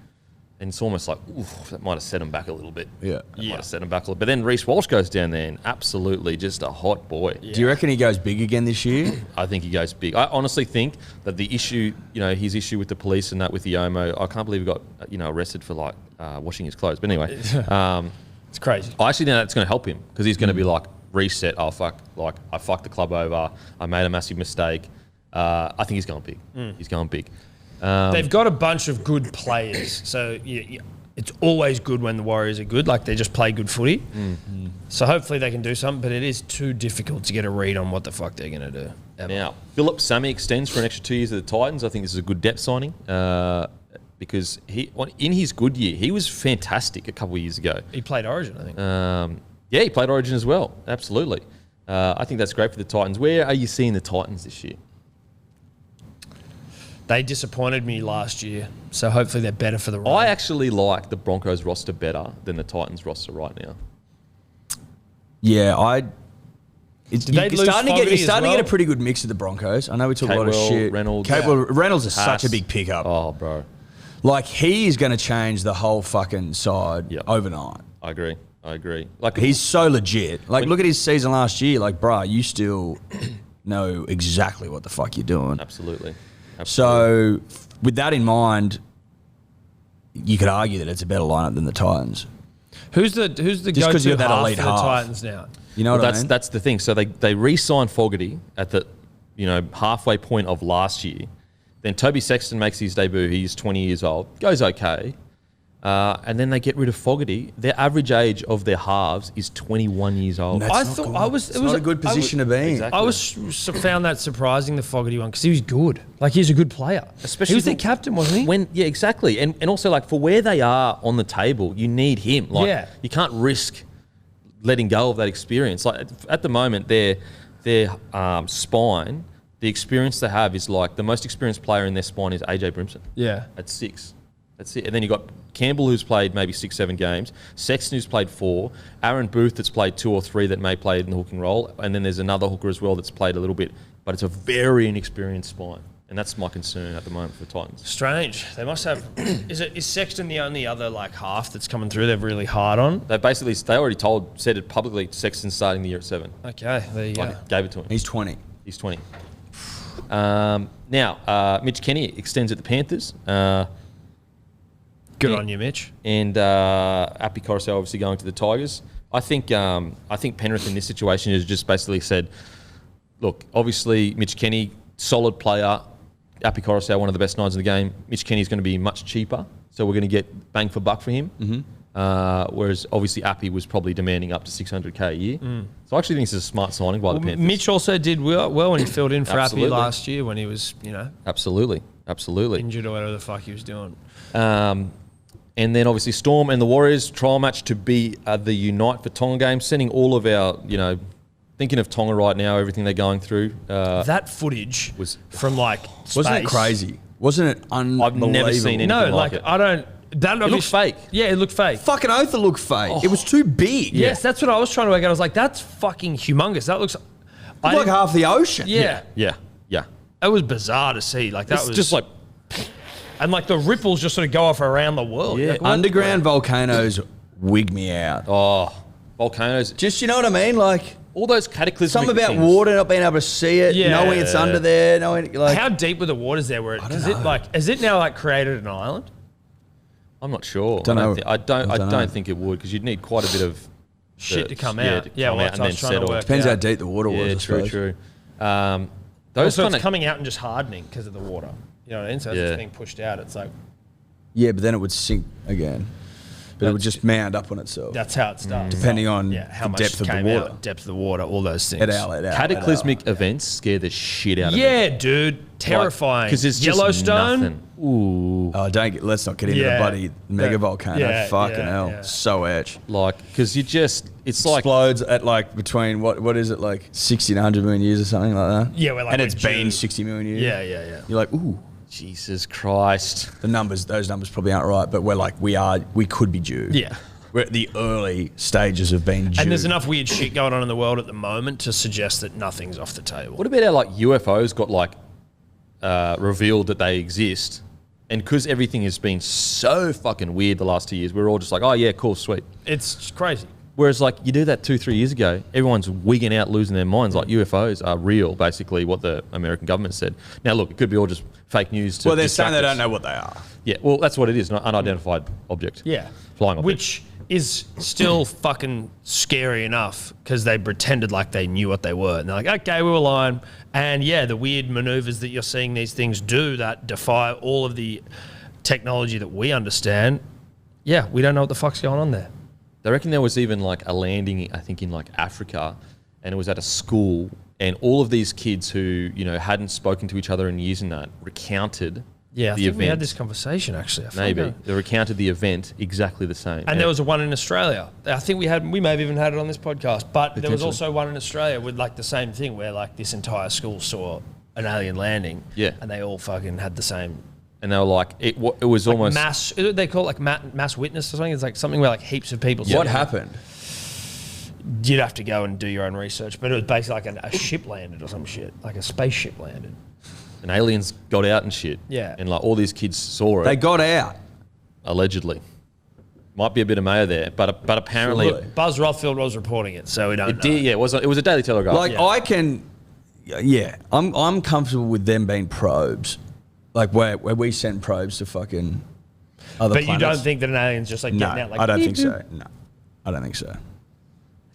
And it's almost like, oof, that might have set him back a little bit. Yeah. Might have set him back a little bit. But then Reece Walsh goes down there and absolutely just a hot boy. Do you reckon he goes big again this year? I think he goes big. I honestly think that the issue, his issue with the police and that with the Yomo, I can't believe he got, arrested for washing his clothes. But anyway, it's crazy. I actually think that's going to help him, because he's going to be reset. Oh, fuck. I fucked the club over. I made a massive mistake. I think he's going big. He's going big. They've got a bunch of good players, so it's always good when the Warriors are good. They just play good footy. So hopefully they can do something, but it is too difficult to get a read on what the fuck they're going to do. Ever. Now, Sami extends for an extra 2 years at the Titans. I think this is a good depth signing, because in his good year, he was fantastic a couple of years ago. He played Origin, I think. Yeah, he played Origin as well. Absolutely. I think that's great for the Titans. Where are you seeing the Titans this year? They disappointed me last year, so hopefully they're better for the run. I actually like the Broncos roster better than the Titans roster right now. Yeah, they you're lose starting to Fogarty as get well? a pretty good mix of the Broncos. I know we talk a lot of Capewell, shit. Reynolds. Reynolds is Haas. such a big pickup. Oh, bro. He is going to change the whole fucking side overnight. I agree. He's so legit. Look at his season last year. Bruh, you still know exactly what the fuck you're doing. Absolutely. So, with that in mind, you could argue that it's a better lineup than the Titans. Who's the Just 'cause go-to you're that half elite for the half. Titans now? You know what I mean? That's the thing. So they re-signed Fogarty at the halfway point of last year. Then Toby Sexton makes his debut. He's 20 years old. Goes okay. and then they get rid of Fogarty. Their average age of their halves is 21 years old. That's I not thought good. I was. It's not a good position to be in. Exactly. I found that surprising, the Fogarty one, because he was good. Like, he's a good player. Especially he was their for- captain, wasn't he? Yeah, exactly. And also, like, for where they are on the table, you need him. Like, Yeah. you can't risk letting go of that experience. Like, at the moment, their spine, the experience they have is like the most experienced player in their spine is AJ Brimson. Yeah. At 6. That's it. And then you got Campbell, who's played maybe 6, 7 games. Sexton, who's played 4. Aaron Booth, that's played 2 or 3 that may play in the hooking role. And then there's another hooker as well that's played a little bit. But it's a very inexperienced spine. And that's my concern at the moment for Titans. Strange. They must have. Is Sexton the only other like half that's coming through? They're really hard on. They already said it publicly. Sexton starting the year at 7. Okay, there you go. Like, gave it to him. He's 20. He's 20. Now, Mitch Kenny extends at the Panthers. Good on you, Mitch. And Appy Coruscant obviously going to the Tigers. I think Penrith in this situation has just basically said, look, obviously Mitch Kenny, solid player. Appy Coruscant, one of the best nines in the game. Mitch Kenny's going to be much cheaper, so we're going to get bang for buck for him. Mm-hmm. Whereas obviously Appy was probably demanding up to $600K a year. So I actually think this is a smart signing by the Panthers. Mitch also did well when he filled in for Appy Absolutely. last year when he was, Absolutely. injured or whatever the fuck he was doing. And then obviously Storm and the Warriors trial match to be the Unite for Tonga game, sending all of our, thinking of Tonga right now, everything they're going through. That footage was- from like space. Wasn't it crazy? Wasn't it unbelievable? I've never seen anything No, like like it. I don't. That It looked fake. Yeah, it looked fake. Fucking oath it looked fake. It was too big. Yes, that's what I was trying to work out. I was like, that's fucking humongous. That looks. It's like half the ocean. Yeah, Yeah. that was bizarre to see. Like that It's was just like, and like the ripples just sort of go off around the world. Yeah. Like, what? Underground volcanoes wig me out. volcanoes. Just, you know what I mean? Like, All those cataclysmic something about things. water, not being able to see it, Yeah. knowing it's under there, knowing, like... How deep were the waters there? Where don't is it know. like? Is it now like created an island? I'm not sure. Don't know. I don't I don't know. think it would, because you'd need quite a bit of Shit to come yeah, out. to Yeah, come well, out that's and what I then was trying to settle. work Depends out. how deep the water was, Yeah, I true. suppose. Those So kind it's of coming out and just hardening because of the water. You know what I mean? So it's Yeah. just being pushed out. It's like Yeah, but then it would sink again. But it would just mound up on itself. that's how it starts. Depending on how the much depth of the came water. out, depth of the water, all those things. Let out. cataclysmic events scare the shit out of me. Yeah, dude, terrifying. Because it's just Yellowstone. nothing. Ooh. Let's not get into Yeah. the bloody mega volcano. Yeah, Fucking yeah, hell. yeah. So edge. Like, because it's like, Explodes at like between, what is it, like 60 to 100 million years or something like that? Yeah, we're like and we're it's been due. 60 million years. Yeah. You're like, ooh. Jesus Christ. Those numbers probably aren't right, but we're like, we could be due. Yeah. We're at the early stages of being due. And there's enough weird shit going on in the world at the moment to suggest that nothing's off the table. What about how like UFOs got like revealed that they exist, and because everything has been so fucking weird the last 2 years, we're all just like, oh yeah, cool, sweet. It's just crazy. Whereas like you do that 2-3 years ago, everyone's wigging out, losing their minds. Like UFOs are real, basically what the American government said. Now look, it could be all just fake news. To Well, they're distract saying they us. don't know what they are. Yeah, well that's what it is, an unidentified object. Yeah. Flying object. Which is still fucking scary enough because they pretended like they knew what they were. And they're like, okay, we were lying. And yeah, the weird maneuvers that you're seeing these things do that defy all of the technology that we understand. Yeah, we don't know what the fuck's going on there. They reckon there was even like a landing, I think in like Africa, and it was at a school, and all of these kids who, hadn't spoken to each other in years and that recounted Yeah, I the think event. we had this conversation actually. I Maybe. forgot. They recounted the event exactly the same. And there was a one in Australia. I think we may have even had it on this podcast, but there was Potentially. also one in Australia with like the same thing where like this entire school saw an alien landing. Yeah. And they all fucking had the same and they were like, it was almost... mass, they call it like mass witness or something. It's like something where like heaps of people. What saw it. happened? You'd have to go and do your own research, but it was basically like a ship landed or some shit, like a spaceship landed. And aliens got out and shit. Yeah. And like all these kids saw it, They got out. allegedly. Might be a bit of mayo there, but apparently... Surely. Buzz Rothfield was reporting it, so we don't It know. did, yeah, it was a Daily Telegraph. Like, Yeah. I can... Yeah, I'm comfortable with them being probes. Like, where we send probes to fucking other But planets. you don't think that an alien's just like No, getting out like... I don't think so. No, I don't think so.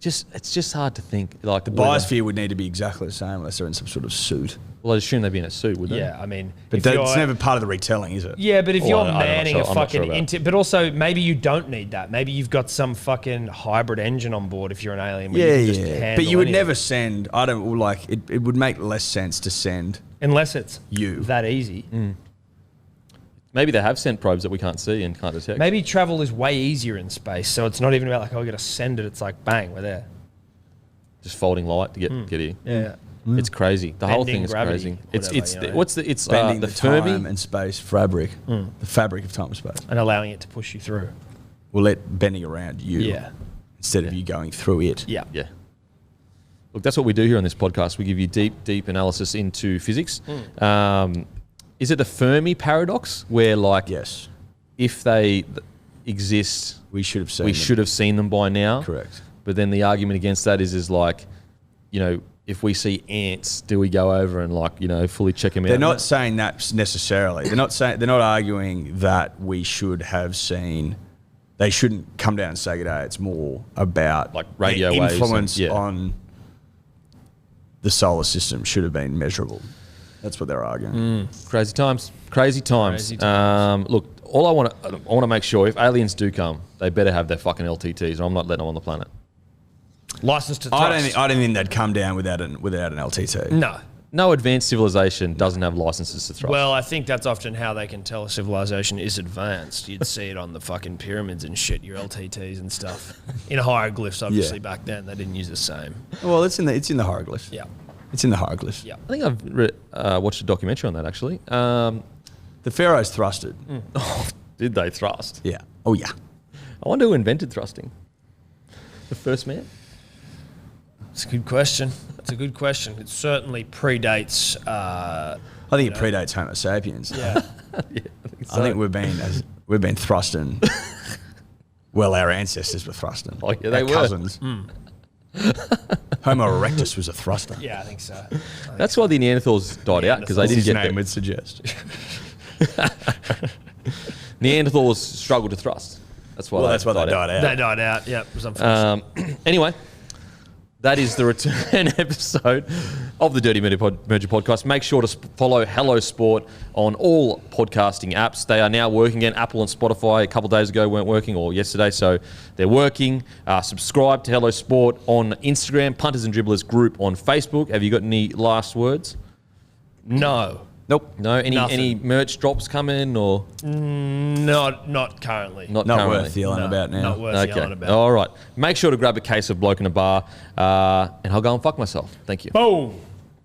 it's just hard to think. Like The biosphere would need to be exactly the same unless they're in some sort of suit. Well, I'd assume they'd be in a suit, would they? Yeah, I mean, But if that's you're- never part of the retelling, is it? Yeah, but if Oh, you're I'm not manning sure- a I'm not sure fucking about but also maybe you don't need that. Maybe you've got some fucking hybrid engine on board if you're an alien. Where Yeah, you can just yeah. handle But you would anything. never send. I don't like it. It would make less sense to send. unless it's You. that easy. Maybe they have sent probes that we can't see and can't detect. Maybe travel is way easier in space, so it's not even about like, oh, I got to send it. It's like, bang, we're there. Just folding light to get here. Yeah. It's crazy. The whole Bending thing is gravity, crazy. It's whatever, you know. what's the it's Bending the the Fermi. time and space fabric, the fabric of time and space. And allowing it to push you through. We'll let bending around you Yeah. instead of you going through it. Yeah. Yeah. Look, that's what we do here on this podcast. We give you deep analysis into physics. Is it the Fermi paradox where, like, Yes, if they exist, we should have seen. we them. should have seen them by now? Correct. But then the argument against that is like, you know, if we see ants, do we go over and, like, you know, fully check them out? They're not saying that necessarily. They're not arguing that we should have seen. They shouldn't come down and say good day. It's more about Like radio the waves and- influence yeah. on the solar system should have been measurable. That's what they're arguing. Crazy times. Crazy times. Crazy times. Look, all I want to make sure, if aliens do come, they better have their fucking LTTs, or I'm not letting them on the planet. License to trust. I don't think they'd come down without an LTT. No. No advanced civilization doesn't have licenses to thrust. Well, I think that's often how they can tell a civilization is advanced. You'd see it on the fucking pyramids and shit, your LTTs and stuff. In hieroglyphs, obviously, Yeah. back then, they didn't use the same. Well, it's in the hieroglyphs. Yeah. It's in the hieroglyphs. Yeah. I think I've watched a documentary on that, actually. The pharaohs thrusted. Did they thrust? Yeah. Oh yeah. I wonder who invented thrusting. The first man? It's a good question. It's a good question. It certainly predates. I think it predates Homo sapiens. Yeah. I think we've been thrusting. Well, our ancestors were thrusting. Oh, yeah, they our were. cousins. Homo erectus was a thruster. Yeah, I think so. That's why the Neanderthals died out, because they didn't get name the, would suggest. Neanderthals struggled to thrust. That's why That's why they died out. They died out. Yeah, it was unfortunate. Anyway, that is the return episode of the Dirty Merger podcast. Make sure to follow Hello Sport on all podcasting apps. They are now working again. Apple and Spotify a couple of days ago weren't working, or yesterday, so they're working. Subscribe to Hello Sport on Instagram, Punters and Dribblers group on Facebook. Have you got any last words? No. Nope. No? Any Nothing. merch drops coming, or Not currently. Not currently? worth yelling about now. Not worth yelling about. All right. Make sure to grab a case of Bloke in a Bar, and I'll go and fuck myself. Thank you. Boom.